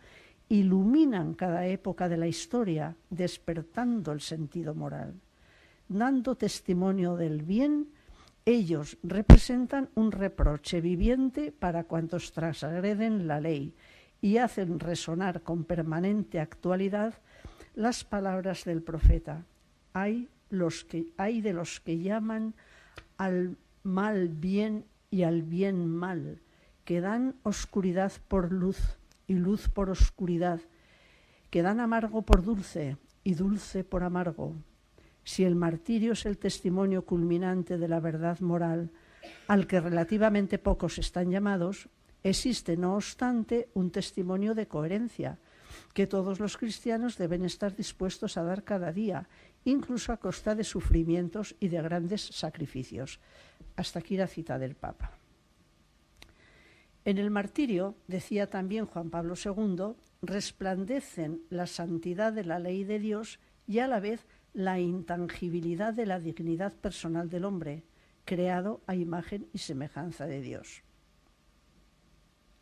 iluminan cada época de la historia, despertando el sentido moral. Dando testimonio del bien, ellos representan un reproche viviente para cuantos transgreden la ley y hacen resonar con permanente actualidad las palabras del profeta. Hay de los que llaman al mal bien y al bien mal, que dan oscuridad por luz y luz por oscuridad, que dan amargo por dulce y dulce por amargo. Si el martirio es el testimonio culminante de la verdad moral, al que relativamente pocos están llamados, existe, no obstante, un testimonio de coherencia, que todos los cristianos deben estar dispuestos a dar cada día, incluso a costa de sufrimientos y de grandes sacrificios. Hasta aquí la cita del Papa. En el martirio, decía también Juan Pablo II, resplandecen la santidad de la ley de Dios y a la vez la intangibilidad de la dignidad personal del hombre, creado a imagen y semejanza de Dios.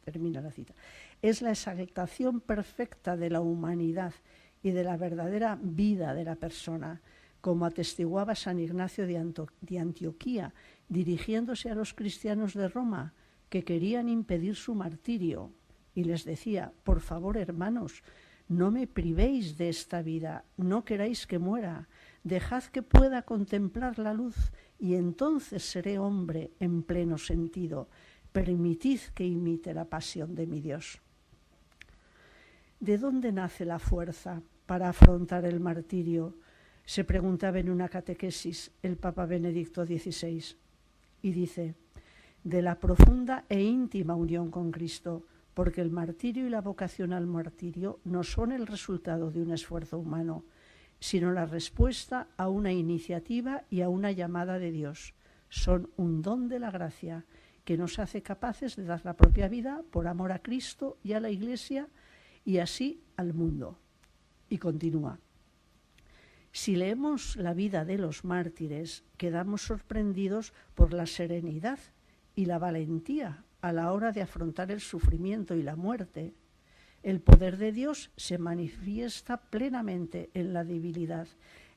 Termina la cita. Es la exaltación perfecta de la humanidad y de la verdadera vida de la persona, como atestiguaba San Ignacio de Antioquía, dirigiéndose a los cristianos de Roma que querían impedir su martirio, y les decía: por favor, hermanos, no me privéis de esta vida, no queráis que muera, dejad que pueda contemplar la luz, y entonces seré hombre en pleno sentido. Permitid que imite la pasión de mi Dios. ¿De dónde nace la fuerza para afrontar el martirio?, se preguntaba en una catequesis el Papa Benedicto XVI. Y dice: de la profunda e íntima unión con Cristo, porque el martirio y la vocación al martirio no son el resultado de un esfuerzo humano, sino la respuesta a una iniciativa y a una llamada de Dios. Son un don de la gracia que nos hace capaces de dar la propia vida por amor a Cristo y a la Iglesia y así al mundo. Y continúa. Si leemos la vida de los mártires, quedamos sorprendidos por la serenidad y la valentía a la hora de afrontar el sufrimiento y la muerte. El poder de Dios se manifiesta plenamente en la debilidad,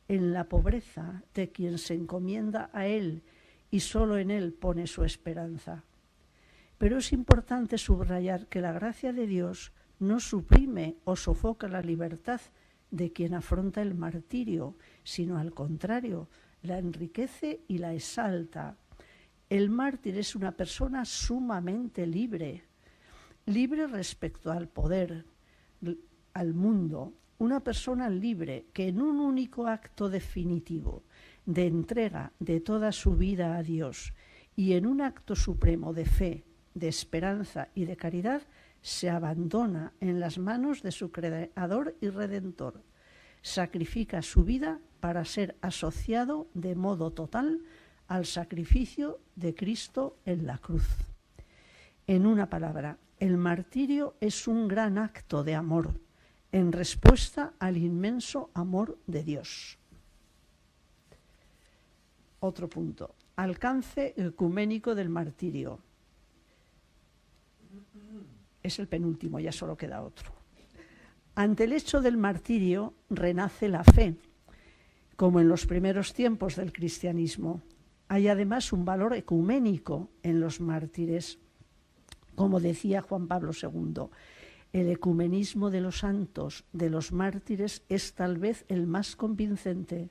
en la pobreza de quien se encomienda a Él y solo en Él pone su esperanza. Pero es importante subrayar que la gracia de Dios no suprime o sofoca la libertad de quien afronta el martirio, sino al contrario, la enriquece y la exalta. El mártir es una persona sumamente libre, libre respecto al poder, al mundo, una persona libre que en un único acto definitivo de entrega de toda su vida a Dios y en un acto supremo de fe, de esperanza y de caridad, se abandona en las manos de su Creador y Redentor. Sacrifica su vida para ser asociado de modo total al sacrificio de Cristo en la cruz. En una palabra, el martirio es un gran acto de amor en respuesta al inmenso amor de Dios. Otro punto, alcance ecuménico del martirio. Es el penúltimo, ya solo queda otro. Ante el hecho del martirio renace la fe, como en los primeros tiempos del cristianismo. Hay además un valor ecuménico en los mártires. Como decía Juan Pablo II, el ecumenismo de los santos, de los mártires, es tal vez el más convincente.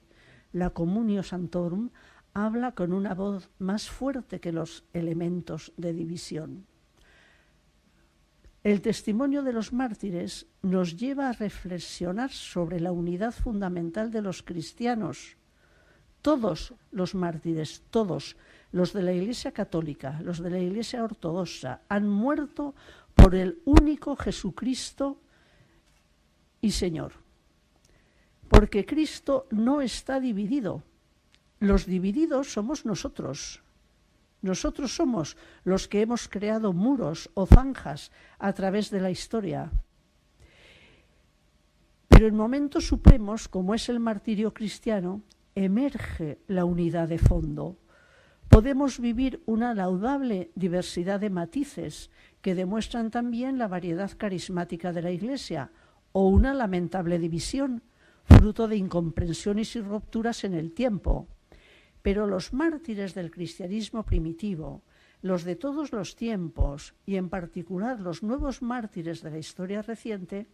La Communio Sanctorum habla con una voz más fuerte que los elementos de división. El testimonio de los mártires nos lleva a reflexionar sobre la unidad fundamental de los cristianos. Todos los mártires, todos, los de la Iglesia Católica, los de la Iglesia Ortodoxa, han muerto por el único Jesucristo y Señor. Porque Cristo no está dividido. Los divididos somos nosotros. Nosotros somos los que hemos creado muros o zanjas a través de la historia. Pero en momentos supremos, como es el martirio cristiano, emerge la unidad de fondo. Podemos vivir una laudable diversidad de matices que demuestran también la variedad carismática de la Iglesia, o una lamentable división, fruto de incomprensiones y rupturas en el tiempo. Pero los mártires del cristianismo primitivo, los de todos los tiempos y en particular los nuevos mártires de la historia reciente,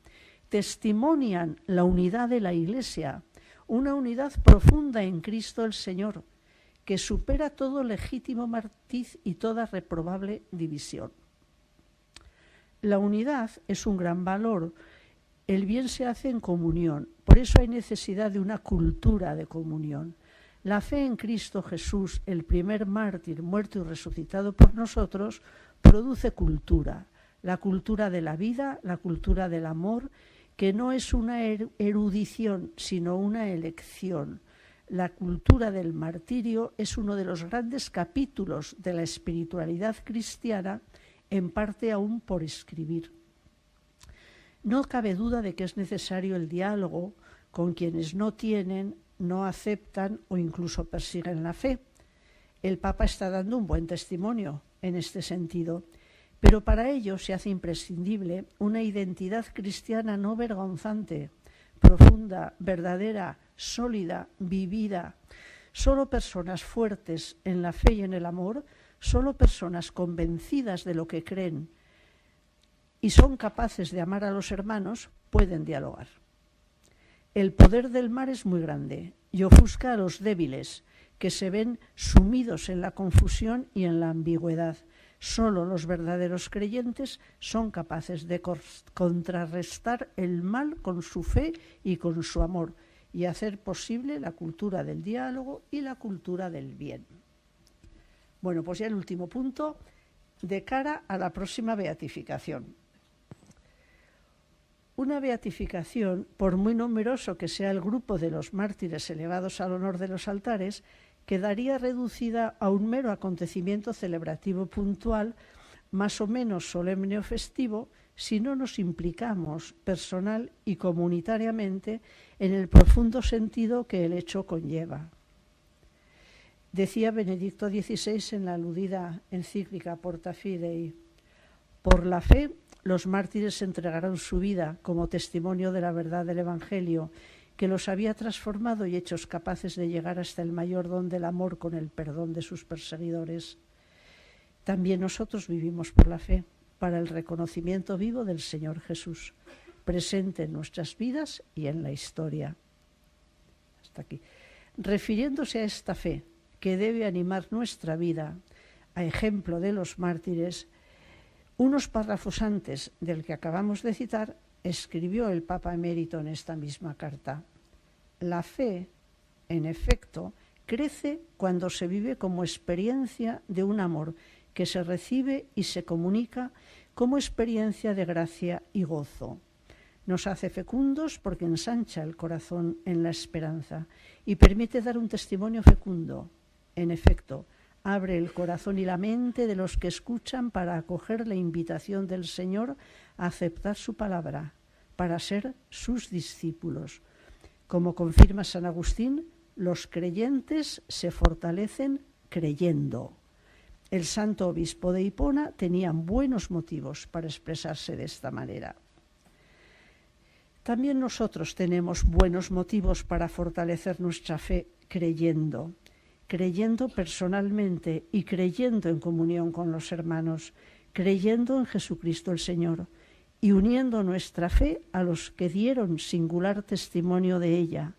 testimonian la unidad de la Iglesia, una unidad profunda en Cristo el Señor, que supera todo legítimo matiz y toda reprobable división. La unidad es un gran valor. El bien se hace en comunión, por eso hay necesidad de una cultura de comunión. La fe en Cristo Jesús, el primer mártir muerto y resucitado por nosotros, produce cultura, la cultura de la vida, la cultura del amor, que no es una erudición, sino una elección. La cultura del martirio es uno de los grandes capítulos de la espiritualidad cristiana, en parte aún por escribir. No cabe duda de que es necesario el diálogo con quienes no tienen, no aceptan o incluso persiguen la fe. El Papa está dando un buen testimonio en este sentido, pero para ello se hace imprescindible una identidad cristiana no vergonzante, profunda, verdadera, sólida, vivida. Solo personas fuertes en la fe y en el amor, solo personas convencidas de lo que creen y son capaces de amar a los hermanos, pueden dialogar. El poder del mar es muy grande y ofusca a los débiles, que se ven sumidos en la confusión y en la ambigüedad. Solo los verdaderos creyentes son capaces de contrarrestar el mal con su fe y con su amor y hacer posible la cultura del diálogo y la cultura del bien. Bueno, pues ya el último punto, de cara a la próxima beatificación. Una beatificación, por muy numeroso que sea el grupo de los mártires elevados al honor de los altares, quedaría reducida a un mero acontecimiento celebrativo puntual, más o menos solemne o festivo, si no nos implicamos personal y comunitariamente en el profundo sentido que el hecho conlleva. Decía Benedicto XVI en la aludida encíclica Porta Fidei: por la fe, los mártires entregaron su vida como testimonio de la verdad del Evangelio, que los había transformado y hechos capaces de llegar hasta el mayor don del amor con el perdón de sus perseguidores. También nosotros vivimos por la fe, para el reconocimiento vivo del Señor Jesús, presente en nuestras vidas y en la historia. Hasta aquí. Refiriéndose a esta fe, que debe animar nuestra vida, a ejemplo de los mártires, unos párrafos antes del que acabamos de citar, escribió el Papa emérito en esta misma carta: la fe, en efecto, crece cuando se vive como experiencia de un amor que se recibe y se comunica como experiencia de gracia y gozo. Nos hace fecundos porque ensancha el corazón en la esperanza y permite dar un testimonio fecundo. En efecto, abre el corazón y la mente de los que escuchan para acoger la invitación del Señor a aceptar su palabra, para ser sus discípulos. Como confirma San Agustín, los creyentes se fortalecen creyendo. El santo obispo de Hipona tenía buenos motivos para expresarse de esta manera. También nosotros tenemos buenos motivos para fortalecer nuestra fe creyendo personalmente y creyendo en comunión con los hermanos, creyendo en Jesucristo el Señor y uniendo nuestra fe a los que dieron singular testimonio de ella,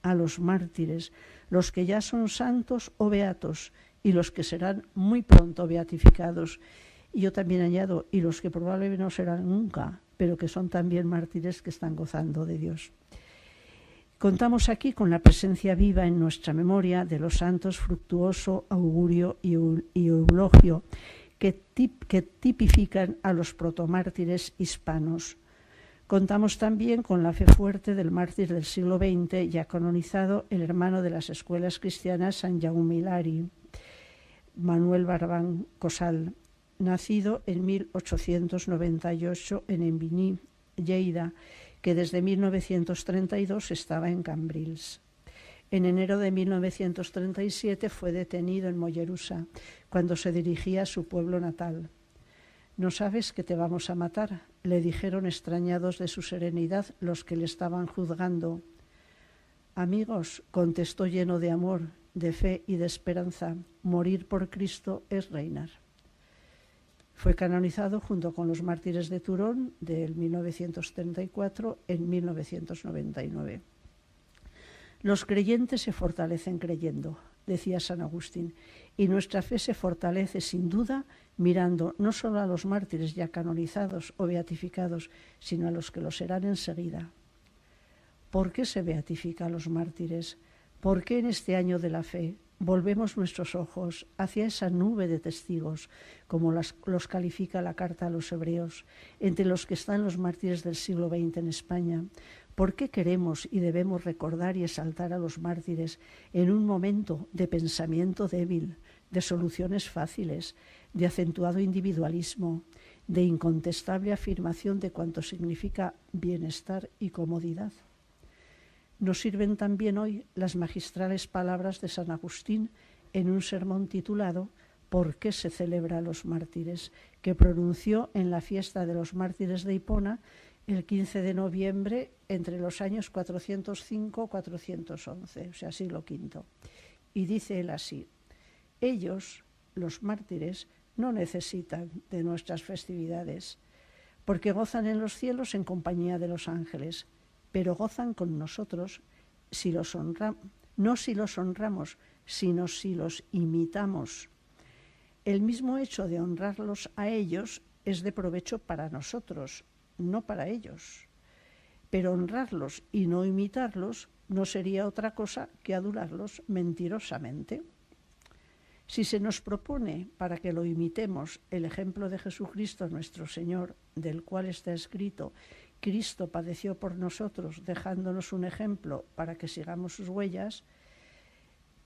a los mártires, los que ya son santos o beatos y los que serán muy pronto beatificados. Y yo también añado, y los que probablemente no serán nunca, pero que son también mártires que están gozando de Dios. Contamos aquí con la presencia viva en nuestra memoria de los santos Fructuoso, Augurio y Eulogio, que tipifican a los protomártires hispanos. Contamos también con la fe fuerte del mártir del siglo XX, ya canonizado, el hermano de las escuelas cristianas San Jaume Hilari, Manuel Barbán Cosal, nacido en 1898 en Envigny, Lleida, que desde 1932 estaba en Cambrils. En enero de 1937 fue detenido en Mollerussa, cuando se dirigía a su pueblo natal. «¿No sabes que te vamos a matar?», le dijeron extrañados de su serenidad los que le estaban juzgando. «Amigos», contestó lleno de amor, de fe y de esperanza, «morir por Cristo es reinar». Fue canonizado junto con los mártires de Turón del 1934 en 1999. Los creyentes se fortalecen creyendo, decía San Agustín, y nuestra fe se fortalece sin duda mirando no solo a los mártires ya canonizados o beatificados, sino a los que lo serán enseguida. ¿Por qué se beatifica a los mártires? ¿Por qué en este año de la fe volvemos nuestros ojos hacia esa nube de testigos, como los califica la carta a los hebreos, entre los que están los mártires del siglo XX en España? ¿Por qué queremos y debemos recordar y exaltar a los mártires en un momento de pensamiento débil, de soluciones fáciles, de acentuado individualismo, de incontestable afirmación de cuanto significa bienestar y comodidad? Nos sirven también hoy las magistrales palabras de San Agustín en un sermón titulado «¿Por qué se celebra a los mártires?», que pronunció en la fiesta de los mártires de Hipona el 15 de noviembre entre los años 405-411, o sea, siglo V. Y dice él así: «Ellos, los mártires, no necesitan de nuestras festividades, porque gozan en los cielos en compañía de los ángeles, pero gozan con nosotros no si los honramos, sino si los imitamos. El mismo hecho de honrarlos a ellos es de provecho para nosotros, no para ellos. Pero honrarlos y no imitarlos no sería otra cosa que adorarlos mentirosamente. Si se nos propone para que lo imitemos el ejemplo de Jesucristo nuestro Señor, del cual está escrito: Cristo padeció por nosotros, dejándonos un ejemplo para que sigamos sus huellas,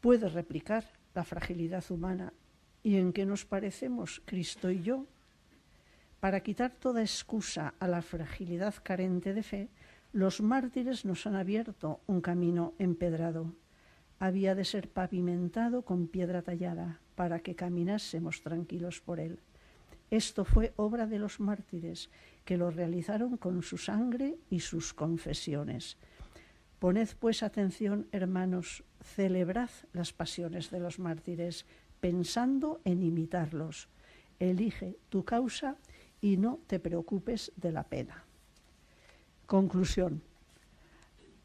puede replicar la fragilidad humana. ¿Y en qué nos parecemos Cristo y yo? Para quitar toda excusa a la fragilidad carente de fe, los mártires nos han abierto un camino empedrado. Había de ser pavimentado con piedra tallada para que caminásemos tranquilos por él. Esto fue obra de los mártires, que lo realizaron con su sangre y sus confesiones. Poned pues atención, hermanos, celebrad las pasiones de los mártires, pensando en imitarlos. Elige tu causa y no te preocupes de la pena». Conclusión.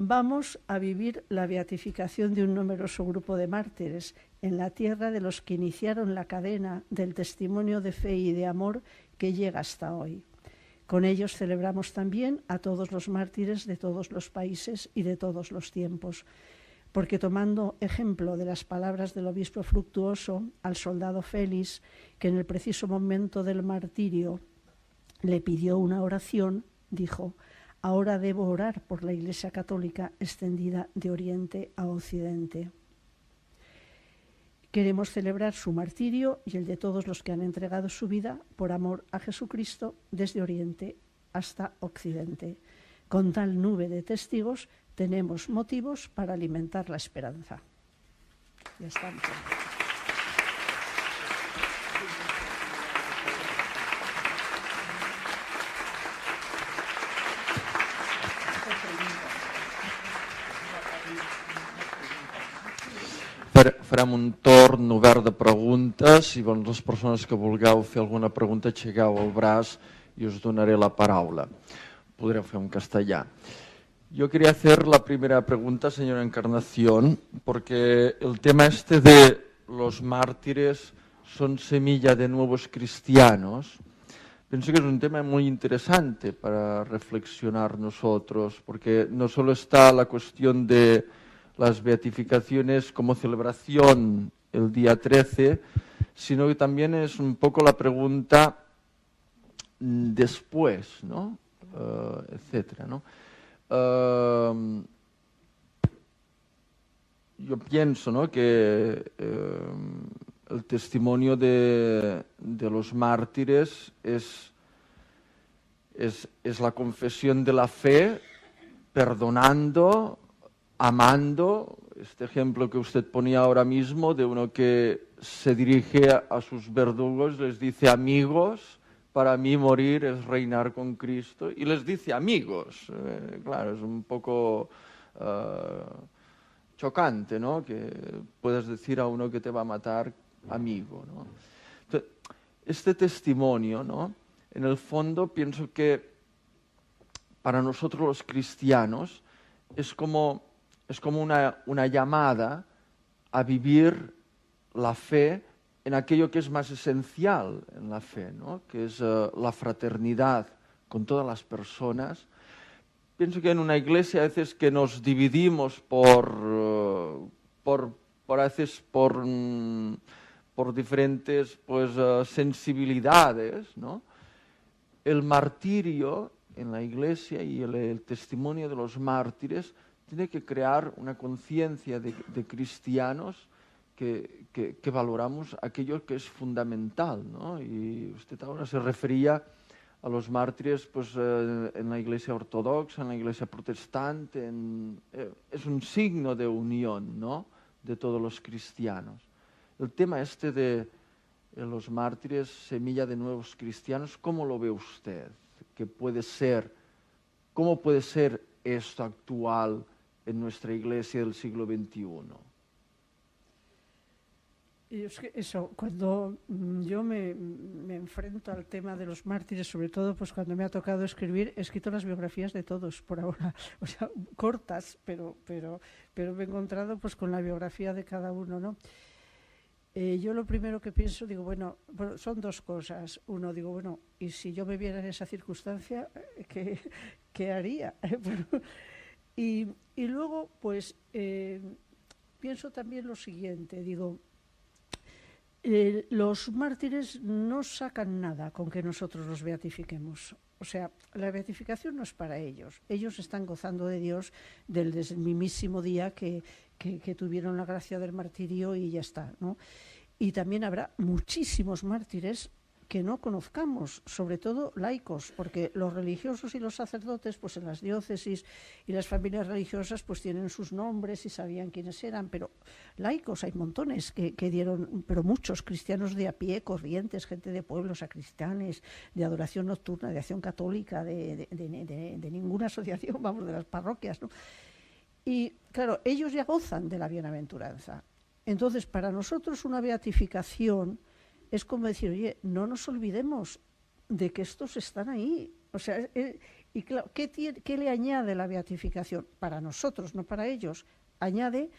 Vamos a vivir la beatificación de un numeroso grupo de mártires en la tierra de los que iniciaron la cadena del testimonio de fe y de amor que llega hasta hoy. Con ellos celebramos también a todos los mártires de todos los países y de todos los tiempos, porque tomando ejemplo de las palabras del obispo Fructuoso al soldado Félix, que en el preciso momento del martirio le pidió una oración, dijo: ahora debo orar por la Iglesia Católica extendida de Oriente a Occidente. Queremos celebrar su martirio y el de todos los que han entregado su vida por amor a Jesucristo desde Oriente hasta Occidente. Con tal nube de testigos tenemos motivos para alimentar la esperanza. Ya estamos. Farem un torn obert de preguntes i les persones que vulgueu fer alguna pregunta aixequeu el braç y os donaré la palabra. Podré fer en castellà. Yo quería hacer la primera pregunta, señora Encarnación, porque el tema este de los mártires son semilla de nuevos cristianos, pienso que es un tema muy interesante para reflexionar nosotros, porque no solo está la cuestión de las beatificaciones como celebración el día 13, sino que también es un poco la pregunta después, ¿no? Etcétera, ¿no? Yo pienso, ¿no?, que el testimonio de los mártires es la confesión de la fe, perdonando, amando. Este ejemplo que usted ponía ahora mismo de uno que se dirige a sus verdugos, les dice: amigos, para mí morir es reinar con Cristo, y les dice amigos. Claro, es un poco chocante, ¿no?, que puedas decir a uno que te va a matar amigo, ¿no? Entonces, este testimonio, ¿no?, en el fondo pienso que para nosotros los cristianos es como una llamada a vivir la fe en aquello que es más esencial en la fe, ¿no?, que es la fraternidad con todas las personas. Pienso que en una iglesia a veces que nos dividimos por diferentes sensibilidades, ¿no? El martirio en la iglesia y el testimonio de los mártires tiene que crear una conciencia de cristianos que valoramos aquello que es fundamental, ¿no? Y usted ahora se refería a los mártires en la iglesia ortodoxa, en la iglesia protestante. Es un signo de unión, ¿no?, de todos los cristianos. El tema este de los mártires, semilla de nuevos cristianos, ¿cómo lo ve usted? ¿Cómo puede ser esto actual en nuestra iglesia del siglo XXI? Y es que eso, cuando yo me enfrento al tema de los mártires, sobre todo pues cuando me ha tocado escribir, he escrito las biografías de todos por ahora, o sea, cortas, pero me he encontrado pues con la biografía de cada uno, ¿no? Yo lo primero que pienso, digo, bueno, son dos cosas. Uno, digo, bueno, y si yo me viera en esa circunstancia, ¿qué haría? Bueno, y luego, pues, pienso también lo siguiente, digo, los mártires no sacan nada con que nosotros los beatifiquemos. O sea, la beatificación no es para ellos. Ellos están gozando de Dios desde el mismísimo día que tuvieron la gracia del martirio y ya está, ¿no? Y también habrá muchísimos mártires que no conozcamos, sobre todo laicos, porque los religiosos y los sacerdotes, pues en las diócesis y las familias religiosas, pues tienen sus nombres y sabían quiénes eran, pero laicos hay montones que dieron, pero muchos cristianos de a pie, corrientes, gente de pueblos, sacristanes, de adoración nocturna, de acción católica, de ninguna asociación, vamos, de las parroquias, ¿no? Y claro, ellos ya gozan de la bienaventuranza. Entonces, para nosotros una beatificación es como decir, oye, no nos olvidemos de que estos están ahí. O sea, y claro, ¿qué le añade la beatificación? Para nosotros, no para ellos. Añade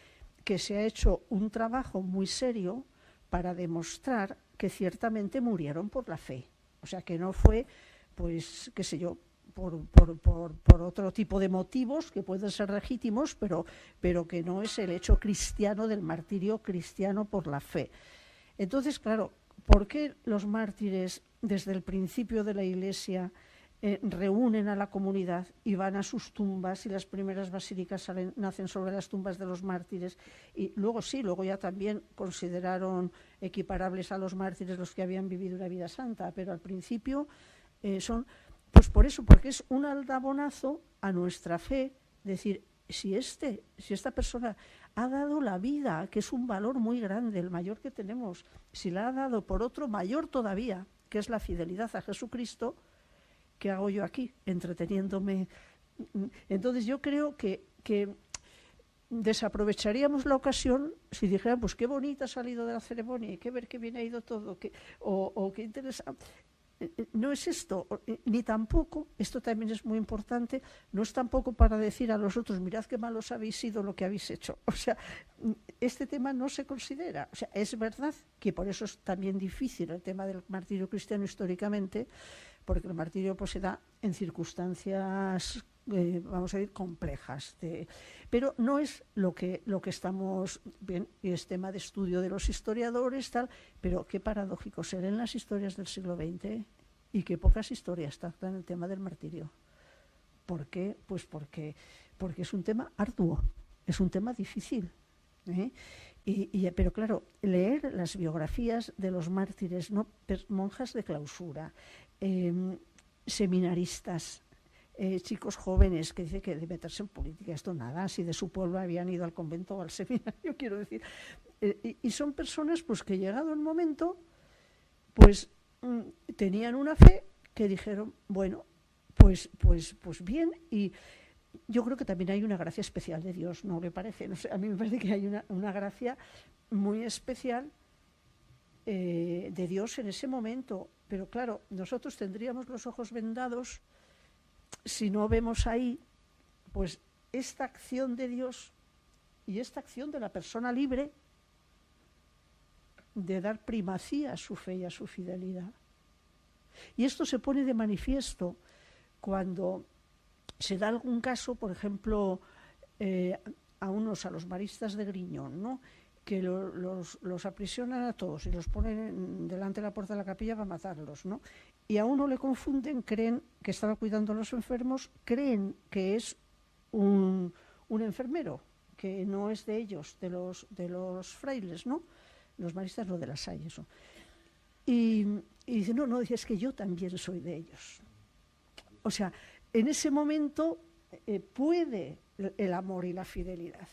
que se ha hecho un trabajo muy serio para demostrar que ciertamente murieron por la fe. O sea, que no fue, pues, qué sé yo, por otro tipo de motivos que pueden ser legítimos, pero que no es el hecho cristiano del martirio cristiano por la fe. Entonces, claro, ¿por qué los mártires desde el principio de la Iglesia reúnen a la comunidad y van a sus tumbas y las primeras basílicas nacen sobre las tumbas de los mártires? Y luego sí, luego ya también consideraron equiparables a los mártires los que habían vivido una vida santa, pero al principio son, pues por eso, porque es un aldabonazo a nuestra fe, decir, si esta persona ha dado la vida, que es un valor muy grande, el mayor que tenemos, si la ha dado por otro mayor todavía, que es la fidelidad a Jesucristo, ¿qué hago yo aquí entreteniéndome? Entonces yo creo que desaprovecharíamos la ocasión si dijeran, pues qué bonita ha salido de la ceremonia, y qué ver qué bien ha ido todo, o qué interesante. No es esto, ni tampoco, esto también es muy importante, no es tampoco para decir a los otros, mirad qué malos habéis sido lo que habéis hecho. O sea, este tema no se considera. O sea, es verdad que por eso es también difícil el tema del martirio cristiano históricamente, porque el martirio pues, se da en circunstancias, vamos a decir, complejas. Pero no es lo que estamos, bien, es tema de estudio de los historiadores, tal, pero qué paradójico ser en las historias del siglo XX y qué pocas historias tratan el tema del martirio. ¿Por qué? Pues porque es un tema arduo, es un tema difícil. Pero claro, leer las biografías de los mártires, ¿no? Monjas de clausura, seminaristas, chicos jóvenes que dicen que de meterse en política, esto nada, si de su pueblo habían ido al convento o al seminario, quiero decir. Y son personas pues que llegado el momento, pues tenían una fe que dijeron, bueno, pues bien, y yo creo que también hay una gracia especial de Dios, ¿no le parece? No sé, a mí me parece que hay una gracia muy especial de Dios en ese momento. Pero claro, nosotros tendríamos los ojos vendados si no vemos ahí pues esta acción de Dios y esta acción de la persona libre de dar primacía a su fe y a su fidelidad. Y esto se pone de manifiesto cuando se da algún caso, por ejemplo, a los maristas de Griñón, ¿no? Que los aprisionan a todos y los ponen delante de la puerta de la capilla para matarlos, ¿no? Y a uno le confunden, creen que estaba cuidando a los enfermos, creen que es un enfermero, que no es de ellos, de los frailes, ¿no? Los maristas no, de las Salles, ¿no? Y dice, no, dice, es que yo también soy de ellos. O sea, en ese momento puede el amor y la fidelidad.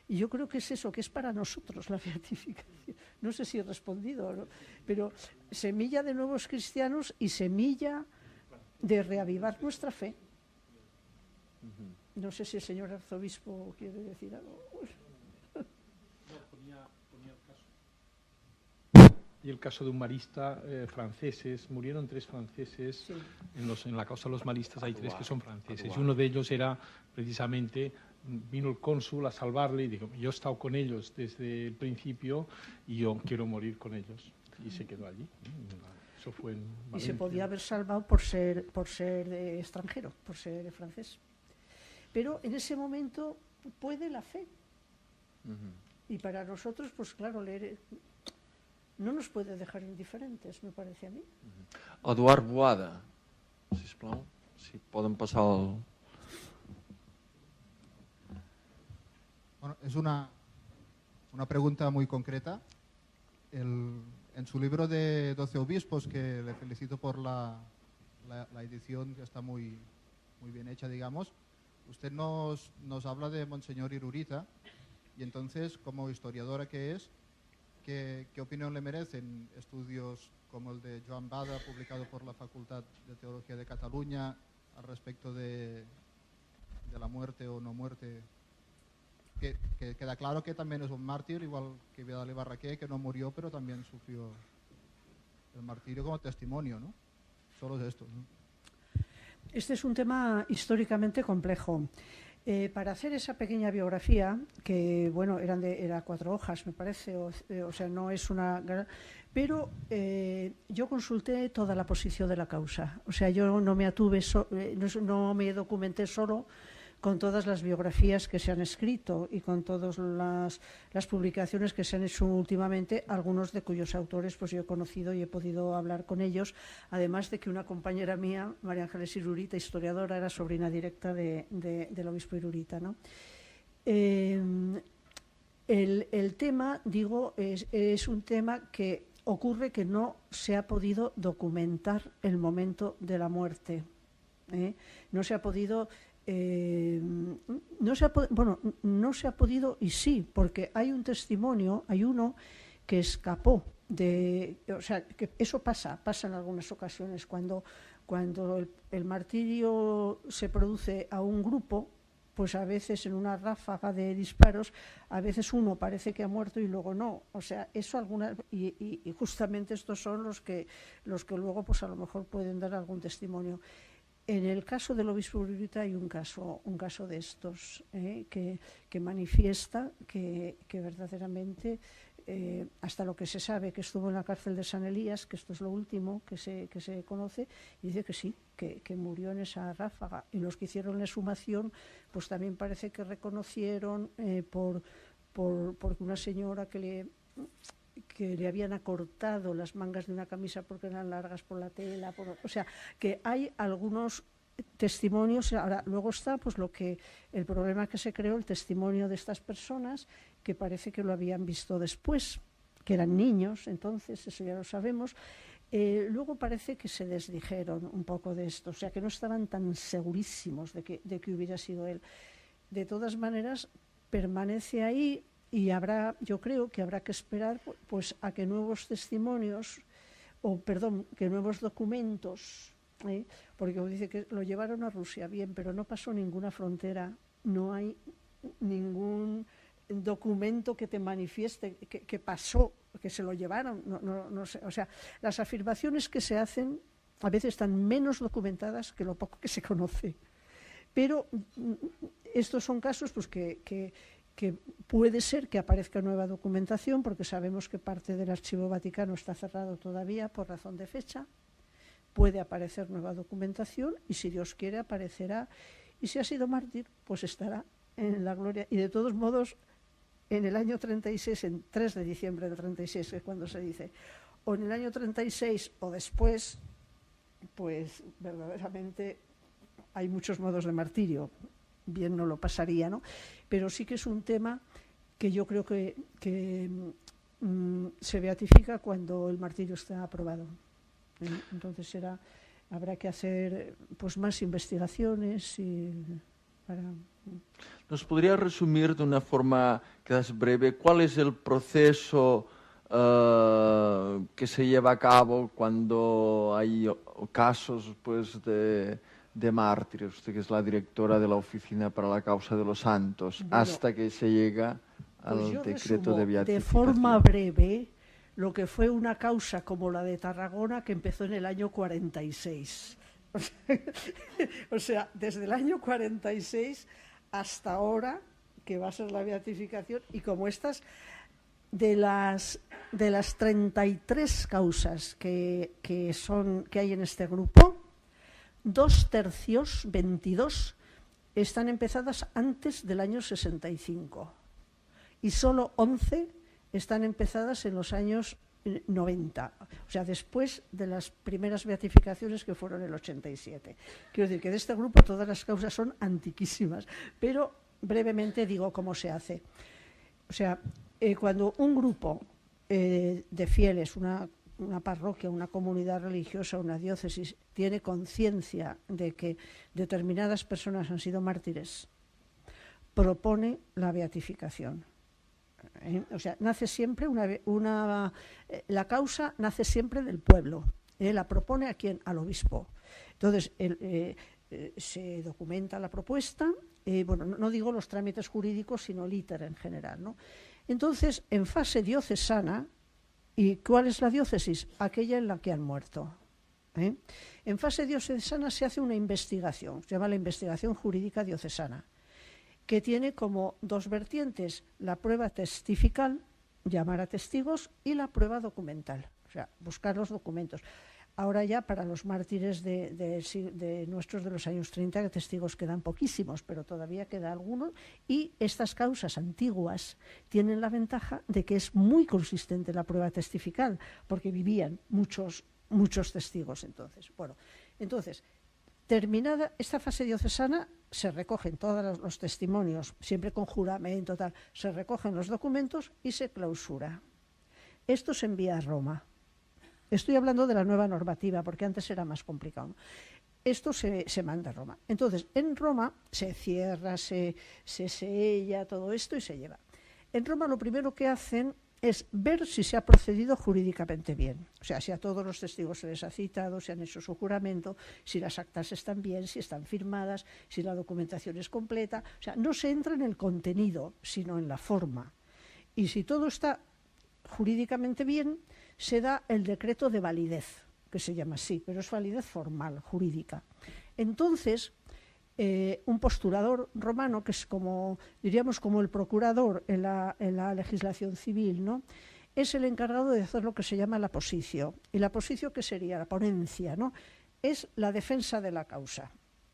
Y yo creo que es eso, que es para nosotros la beatificación. No sé si he respondido, ¿no? Pero semilla de nuevos cristianos y semilla de reavivar nuestra fe. No sé si el señor arzobispo quiere decir algo. Y el caso de un marista franceses, murieron 3 franceses, sí. En la causa de los maristas hay 3 que son franceses, y uno de ellos era precisamente, vino el cónsul a salvarle y dijo, yo he estado con ellos desde el principio y yo quiero morir con ellos, y se quedó allí. Eso fue en Valencia. Y se podía haber salvado por ser extranjero, por ser francés. Pero en ese momento puede la fe. Y para nosotros, pues claro, leer no nos puede dejar indiferentes, me parece a mí. Eduard Boada, sisplau, si poden passar el... Bueno, es una pregunta muy concreta. En su libro de 12 obispos, que le felicito por la edición, que está muy bien hecha, digamos, usted nos habla de Monseñor Irurita, y entonces, como historiadora que es, ¿qué opinión le merecen estudios como el de Joan Bada, publicado por la Facultad de Teología de Cataluña, al respecto de la muerte o no muerte? Que queda claro que también es un mártir, igual que Vidal y Barraquer, que no murió, pero también sufrió el martirio como testimonio, ¿no? Solo es esto, ¿no? Este es un tema históricamente complejo. Para hacer esa pequeña biografía, que bueno, era 4 hojas, me parece, o sea, no es una gran... Pero yo consulté toda la posición de la causa. O sea, yo no me atuve, no me documenté solo con todas las biografías que se han escrito y con todas las publicaciones que se han hecho últimamente, algunos de cuyos autores pues yo he conocido y he podido hablar con ellos, además de que una compañera mía, María Ángeles Irurita, historiadora, era sobrina directa del obispo Irurita, ¿no? El tema, digo, es un tema que ocurre que no se ha podido documentar el momento de la muerte. No se ha podido, no se ha podido y sí, porque hay un testimonio, hay uno que escapó o sea, que eso pasa en algunas ocasiones cuando el martirio se produce a un grupo, pues a veces en una ráfaga de disparos, a veces uno parece que ha muerto y luego no. O sea, eso y justamente estos son los que luego pues a lo mejor pueden dar algún testimonio. En el caso del obispo Irurita hay un caso de estos que manifiesta que verdaderamente, hasta lo que se sabe, que estuvo en la cárcel de San Elías, que esto es lo último que se conoce, y dice que sí, que murió en esa ráfaga. Y los que hicieron la exhumación, pues también parece que reconocieron porque una señora que le habían acortado las mangas de una camisa porque eran largas por la tela, o sea, que hay algunos testimonios. Ahora, luego está pues el problema que se creó, el testimonio de estas personas que parece que lo habían visto después, que eran niños, entonces eso ya lo sabemos. Luego parece que se desdijeron un poco de esto, o sea, que no estaban tan segurísimos de que hubiera sido él. De todas maneras, permanece ahí. Y yo creo que habrá que esperar pues a que nuevos testimonios, que nuevos documentos, porque dice que lo llevaron a Rusia, bien, pero no pasó ninguna frontera, no hay ningún documento que te manifieste que pasó, que se lo llevaron, no sé. O sea, las afirmaciones que se hacen a veces están menos documentadas que lo poco que se conoce. Pero estos son casos pues que puede ser que aparezca nueva documentación, porque sabemos que parte del Archivo Vaticano está cerrado todavía por razón de fecha. Puede aparecer nueva documentación y, si Dios quiere, aparecerá. Y si ha sido mártir, pues estará en la gloria. Y de todos modos, en el año 36, en 3 de diciembre del 36, que es cuando se dice, o en el año 36 o después, pues verdaderamente hay muchos modos de martirio. Bien no lo pasaría, ¿no? Pero sí que es un tema que yo creo que se beatifica cuando el martirio está aprobado. Entonces habrá que hacer pues más investigaciones ¿Nos podría resumir de una forma quizás breve cuál es el proceso que se lleva a cabo cuando hay casos pues de mártires? Usted, que es la directora de la Oficina para la Causa de los Santos, bueno, hasta que se llega al decreto de beatificación. De forma breve, lo que fue una causa como la de Tarragona, que empezó en el año 46. O sea, desde el año 46 hasta ahora, que va a ser la beatificación, y como estas, de las 33 causas que hay en este grupo, 2/3, 22, están empezadas antes del año 65 y solo 11 están empezadas en los años 90, o sea, después de las primeras beatificaciones que fueron el 87. Quiero decir que de este grupo todas las causas son antiquísimas, pero brevemente digo cómo se hace. O sea, cuando un grupo de fieles, una parroquia, una comunidad religiosa, una diócesis, tiene conciencia de que determinadas personas han sido mártires, propone la beatificación. O sea, nace siempre la causa nace siempre del pueblo. La propone ¿a quién? Al obispo. Entonces, se documenta la propuesta, bueno, no digo los trámites jurídicos, sino el íter en general, ¿no? Entonces, en fase diocesana, ¿y cuál es la diócesis? Aquella en la que han muerto. En fase diocesana se hace una investigación, se llama la investigación jurídica diocesana, que tiene como dos vertientes: la prueba testifical, llamar a testigos, y la prueba documental, o sea, buscar los documentos. Ahora ya para los mártires de nuestros de los años 30, testigos quedan poquísimos, pero todavía queda alguno, y estas causas antiguas tienen la ventaja de que es muy consistente la prueba testifical, porque vivían muchos testigos entonces. Bueno, entonces, terminada esta fase diocesana, se recogen todos los testimonios, siempre con juramento, tal, se recogen los documentos y se clausura. Esto se envía a Roma. Estoy hablando de la nueva normativa, porque antes era más complicado. Esto se manda a Roma. Entonces, en Roma se cierra, se sella todo esto y se lleva. En Roma lo primero que hacen es ver si se ha procedido jurídicamente bien. O sea, si a todos los testigos se les ha citado, si han hecho su juramento, si las actas están bien, si están firmadas, si la documentación es completa. O sea, no se entra en el contenido, sino en la forma. Y si todo está jurídicamente bien, se da el decreto de validez, que se llama así, pero es validez formal, jurídica. Entonces, un postulador romano, que es como, diríamos, como el procurador en la legislación civil, ¿no?, es el encargado de hacer lo que se llama la positio. Y la positio, ¿qué sería? La ponencia, ¿no? Es la defensa de la causa.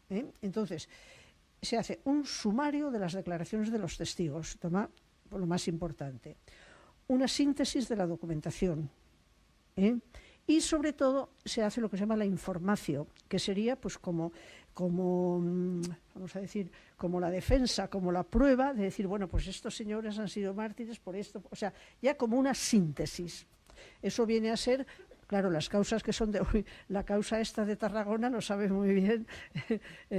Entonces, se hace un sumario de las declaraciones de los testigos, toma lo más importante, una síntesis de la documentación, y sobre todo se hace lo que se llama la informatio, que sería pues como vamos a decir, como la defensa, como la prueba de decir, bueno, pues estos señores han sido mártires por esto, o sea, ya como una síntesis. Eso viene a ser, claro, las causas que son de hoy, la causa esta de Tarragona lo sabe muy bien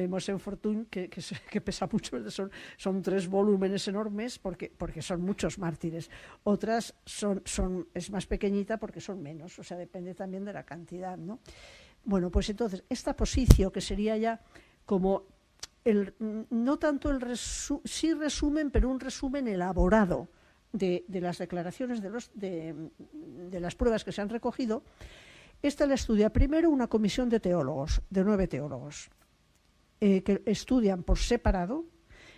Mosén Fortuny, que pesa mucho, son 3 volúmenes enormes porque son muchos mártires. Otras es más pequeñita porque son menos, o sea, depende también de la cantidad, ¿no? Bueno, pues entonces, esta positio, que sería ya como, no tanto sí resumen, pero un resumen elaborado de las declaraciones de las pruebas que se han recogido, esta la estudia primero una comisión de teólogos, de 9 teólogos, que estudian por separado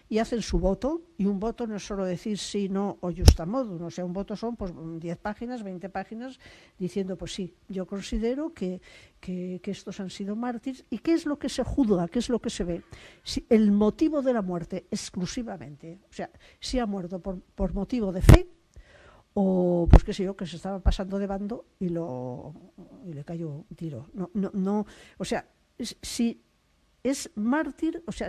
y hacen su voto, y un voto no es solo decir sí, no o justa modum, o sea, un voto son pues 10 páginas, 20 páginas, diciendo pues sí, yo considero que estos han sido mártires, y qué es lo que se juzga, qué es lo que se ve, si el motivo de la muerte exclusivamente, o sea, si ha muerto por motivo de fe, o pues qué sé yo, que se estaba pasando de bando y le cayó un tiro. No, o sea, si es mártir, o sea,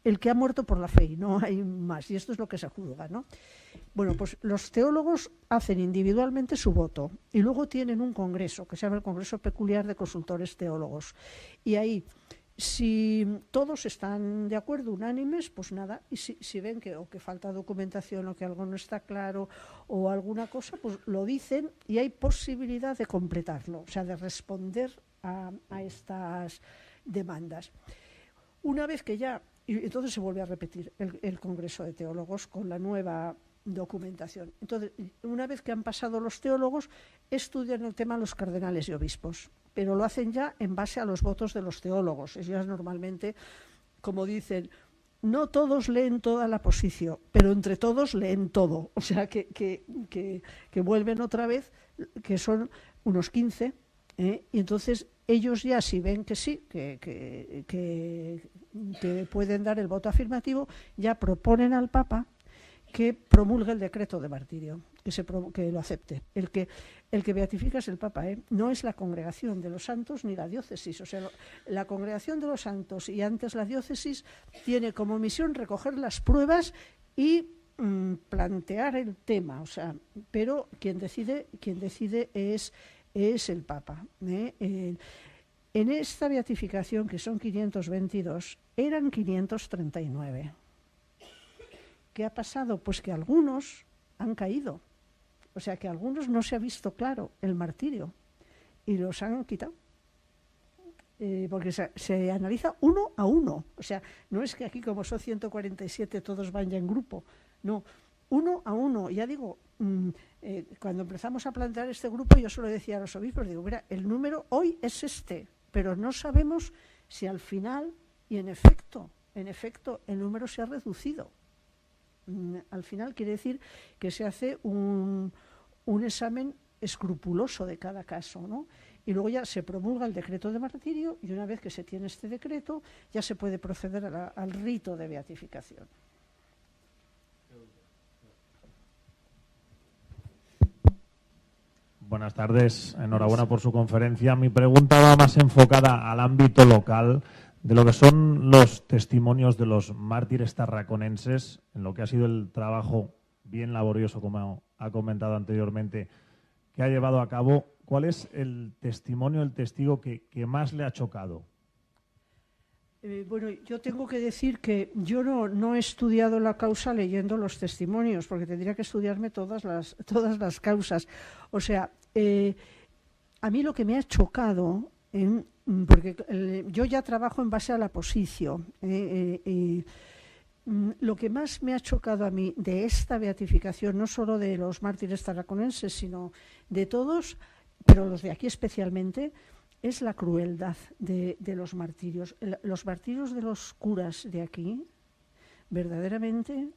el que ha muerto por la fe, y no hay más, y esto es lo que se juzga, ¿no? Bueno, pues los teólogos hacen individualmente su voto y luego tienen un congreso que se llama el Congreso Peculiar de Consultores Teólogos, y ahí, si todos están de acuerdo, unánimes, pues nada, y si ven que falta documentación o que algo no está claro o alguna cosa, pues lo dicen y hay posibilidad de completarlo, o sea, de responder a estas demandas. Una vez que ya, y entonces se vuelve a repetir el Congreso de Teólogos con la nueva documentación. Entonces, una vez que han pasado los teólogos, estudian el tema los cardenales y obispos, pero lo hacen ya en base a los votos de los teólogos. Ellos normalmente, como dicen, no todos leen toda la positio, pero entre todos leen todo. O sea, que vuelven otra vez, que son unos 15, y entonces ellos ya, si ven que sí, que pueden dar el voto afirmativo, ya proponen al Papa que promulgue el decreto de martirio, que lo acepte. El que beatifica es el Papa, no es la congregación de los santos ni la diócesis. O sea, la congregación de los santos y antes la diócesis tiene como misión recoger las pruebas y plantear el tema. O sea, pero quien decide es el Papa. En esta beatificación, que son 522, eran 539. ¿Qué ha pasado? Pues que algunos han caído. O sea, que a algunos no se ha visto claro el martirio y los han quitado. Porque se analiza uno a uno. O sea, no es que aquí, como son 147, todos van ya en grupo. No, uno a uno. Ya digo, cuando empezamos a plantear este grupo, yo solo decía a los obispos, digo, mira, el número hoy es este, pero no sabemos si al final, y en efecto, el número se ha reducido. Al final quiere decir que se hace un examen escrupuloso de cada caso, ¿no? y luego ya se promulga el decreto de martirio y una vez que se tiene este decreto ya se puede proceder al rito de beatificación. Buenas tardes, enhorabuena por su conferencia. Mi pregunta va más enfocada al ámbito local de lo que son los testimonios de los mártires tarraconenses, en lo que ha sido el trabajo bien laborioso, como ha comentado anteriormente, que ha llevado a cabo. ¿Cuál es el testimonio, el testigo que más le ha chocado? Bueno, yo tengo que decir que yo no he estudiado la causa leyendo los testimonios, porque tendría que estudiarme todas las causas. O sea, a mí lo que me ha chocado, porque yo ya trabajo en base a la posición, lo que más me ha chocado a mí de esta beatificación, no solo de los mártires tarraconenses, sino de todos, pero los de aquí especialmente, es la crueldad de los martirios. Los martirios de los curas de aquí, verdaderamente,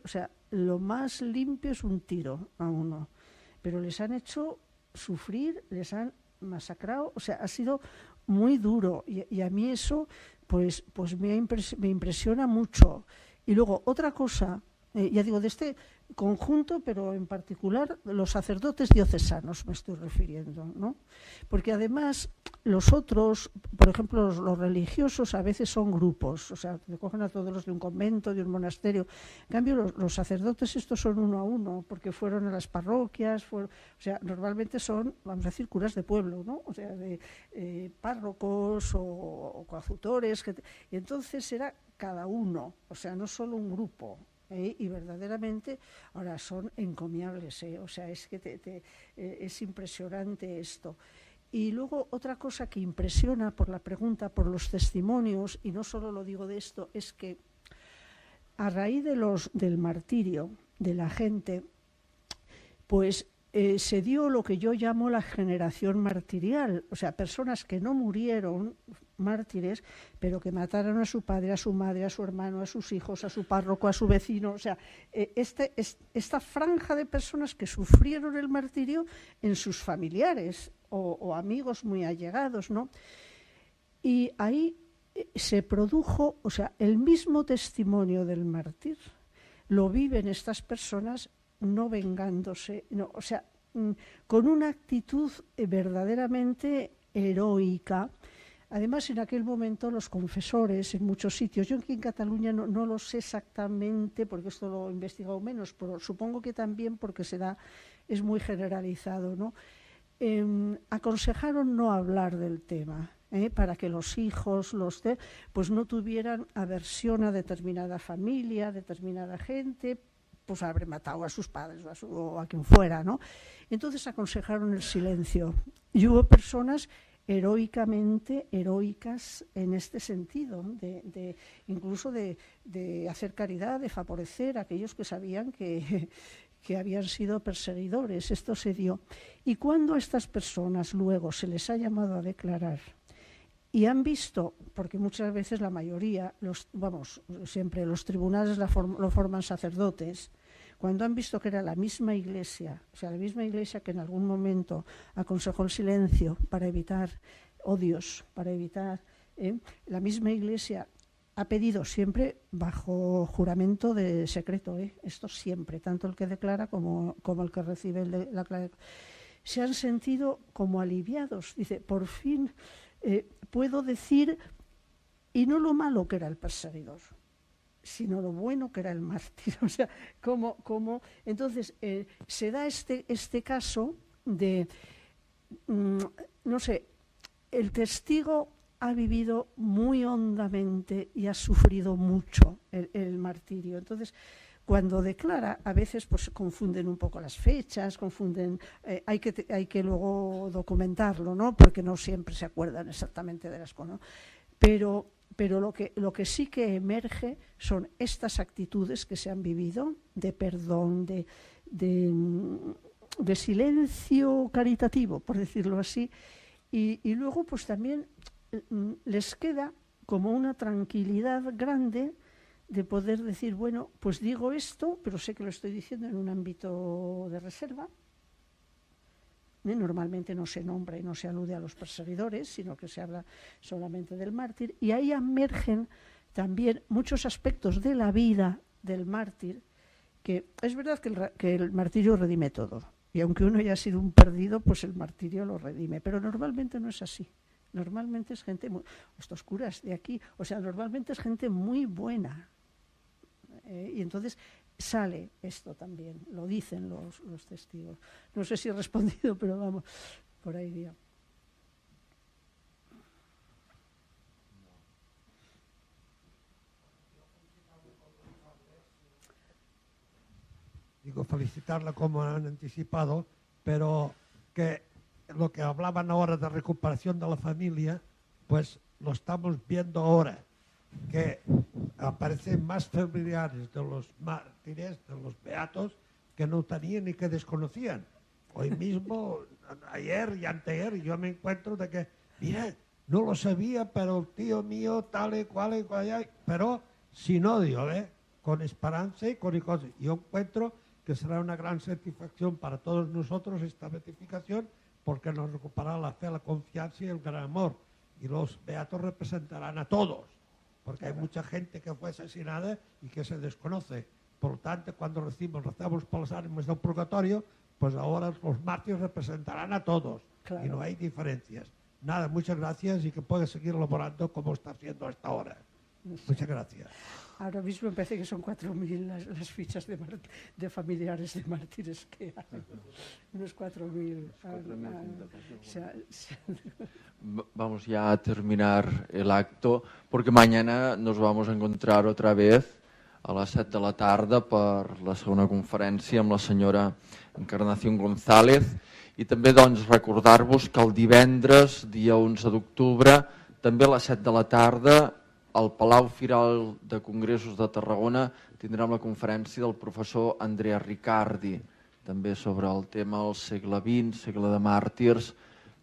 o sea, lo más limpio es un tiro a uno, pero les han hecho sufrir, les han masacrado, o sea, ha sido muy duro y a mí eso pues me impresiona mucho. Y luego otra cosa, ya digo, de este conjunto, pero en particular los sacerdotes diocesanos me estoy refiriendo, ¿no? Porque además los otros, por ejemplo los religiosos a veces son grupos, o sea, te cogen a todos los de un convento, de un monasterio. En cambio los sacerdotes estos son uno a uno, porque fueron a las parroquias, o sea, normalmente son, vamos a decir, curas de pueblo, ¿no? O sea, de párrocos o coadjutores, y entonces era cada uno, o sea, no solo un grupo. Y verdaderamente ahora son encomiables, o sea, es que es impresionante esto. Y luego otra cosa que impresiona por la pregunta, por los testimonios, y no solo lo digo de esto, es que a raíz del martirio de la gente, pues se dio lo que yo llamo la generación martirial, o sea, personas que no murieron mártires, pero que mataron a su padre, a su madre, a su hermano, a sus hijos, a su párroco, a su vecino, o sea, esta franja de personas que sufrieron el martirio en sus familiares o amigos muy allegados, ¿no? Y ahí se produjo, o sea, el mismo testimonio del mártir lo viven estas personas no vengándose, no, o sea, con una actitud verdaderamente heroica. Además, en aquel momento los confesores en muchos sitios, yo aquí en Cataluña no lo sé exactamente porque esto lo he investigado menos, pero supongo que también porque es muy generalizado, ¿no? Aconsejaron no hablar del tema, para que los hijos pues no tuvieran aversión a determinada familia, determinada gente, pues habré matado a sus padres o a quien fuera, ¿no? Entonces aconsejaron el silencio. Y hubo personas heroicas en este sentido, incluso de hacer caridad, de favorecer a aquellos que sabían que habían sido perseguidores. Esto se dio. Y cuando a estas personas luego se les ha llamado a declarar y han visto, porque muchas veces la mayoría, siempre los tribunales lo forman sacerdotes, cuando han visto que era la misma iglesia, o sea, la misma iglesia que en algún momento aconsejó el silencio para evitar odios, para evitar, la misma iglesia ha pedido siempre bajo juramento de secreto, esto siempre, tanto el que declara como el que recibe la clave. Se han sentido como aliviados, dice, por fin puedo decir, y no lo malo que era el perseguidor, sino lo bueno que era el mártir. O sea, entonces se da este caso de, no sé, el testigo ha vivido muy hondamente y ha sufrido mucho el martirio. Entonces, cuando declara, a veces pues confunden un poco las fechas, hay que luego documentarlo, ¿no? Porque no siempre se acuerdan exactamente de las cosas, ¿no? Pero lo que sí que emerge son estas actitudes que se han vivido de perdón, de silencio caritativo, por decirlo así, y luego pues también les queda como una tranquilidad grande de poder decir, bueno, pues digo esto, pero sé que lo estoy diciendo en un ámbito de reserva, Normalmente no se nombra y no se alude a los perseguidores, sino que se habla solamente del mártir, y ahí emergen también muchos aspectos de la vida del mártir, que es verdad que el martirio redime todo, y aunque uno haya sido un perdido, pues el martirio lo redime, pero normalmente no es así. Normalmente es gente, estos curas de aquí, o sea, normalmente es gente muy buena. Y entonces sale esto también, lo dicen los testigos. No sé si he respondido, pero vamos, por ahí digo. Digo, felicitarla como han anticipado, pero que lo que hablaban ahora de recuperación de la familia, pues lo estamos viendo ahora, que aparecen más familiares de los mártires, de los beatos, que no tenían ni que desconocían. Hoy mismo, ayer y anteayer, yo me encuentro de que, mira, no lo sabía, pero el tío mío, tal y cual, pero sin odio, con esperanza y con cosas. Yo encuentro que será una gran satisfacción para todos nosotros esta beatificación, porque nos recuperará la fe, la confianza y el gran amor. Y los beatos representarán a todos, porque hay mucha gente que fue asesinada y que se desconoce. Por lo tanto, cuando rezamos por los ánimos del purgatorio, pues ahora los mártires representarán a todos, claro. Y no hay diferencias. Nada, muchas gracias y que pueda seguir elaborando como está haciendo hasta ahora. Muchas gracias. Ahora mismo me parece que son 4.000 las fichas de familiares de mártires que hay. Unos 4.000. Vamos ya a terminar el acto, porque mañana nos vamos a encontrar otra vez a les 7 de la tarda per la segona conferència amb la senyora Encarnación González, i també doncs, recordar-vos que el divendres, dia 11 d'octubre, també a les 7 de la tarda, al Palau Firal de Congressos de Tarragona tindrem la conferència del professor Andrea Riccardi, també sobre el tema del segle XX, segle de màrtirs,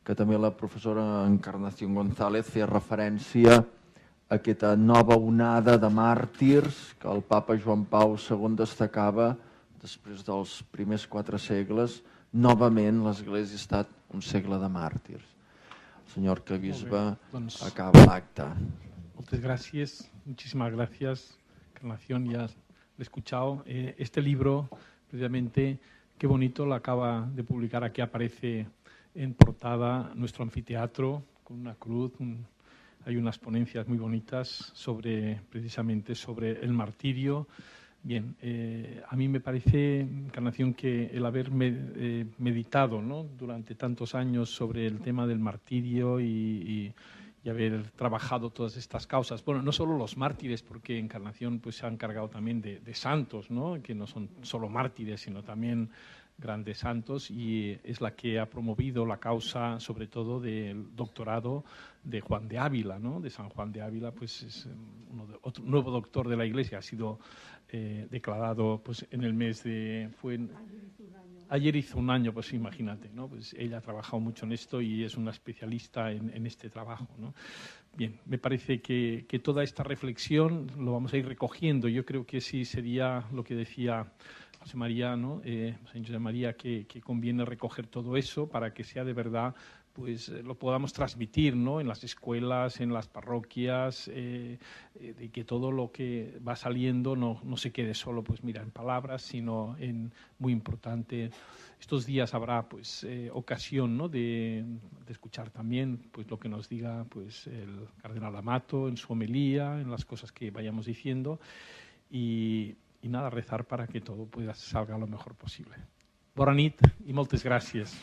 que també la professora Encarnación González feia referència a aquesta nova onada de màrtirs que el papa Joan Pau II destacava després dels primers 4 segles. Novament l'Església ha estat un segle de màrtirs. El senyor arquebisbe acaba l'acte. Muchas gracias, muchísimas gracias, Encarnación, ya lo he escuchado. Este libro, precisamente, qué bonito, lo acaba de publicar, aquí aparece en portada nuestro anfiteatro, con una cruz, hay unas ponencias muy bonitas precisamente sobre el martirio. Bien, a mí me parece, Encarnación, que el haber meditado, ¿no?, durante tantos años sobre el tema del martirio y haber trabajado todas estas causas. Bueno, no solo los mártires, porque Encarnación pues, se ha encargado también de santos, ¿no?, que no son solo mártires, sino también grandes santos, y es la que ha promovido la causa, sobre todo del doctorado de Juan de Ávila, ¿no?, de San Juan de Ávila, pues es otro nuevo doctor de la Iglesia, ha sido declarado pues, en el mes de... Ayer hizo un año, pues imagínate, ¿no? Pues ella ha trabajado mucho en esto y es una especialista en este trabajo, ¿no? Bien, me parece que toda esta reflexión lo vamos a ir recogiendo. Yo creo que sí sería lo que decía José María, ¿no? José María, que conviene recoger todo eso para que sea de verdad, pues lo podamos transmitir, ¿no?, en las escuelas, en las parroquias, de que todo lo que va saliendo no se quede solo, pues mira, en palabras, sino en, muy importante, estos días habrá pues ocasión, ¿no?, de escuchar también pues lo que nos diga pues el cardenal Amato en su homilía, en las cosas que vayamos diciendo, y nada, rezar para que todo pueda salga lo mejor posible. Bona nit i moltes gràcies.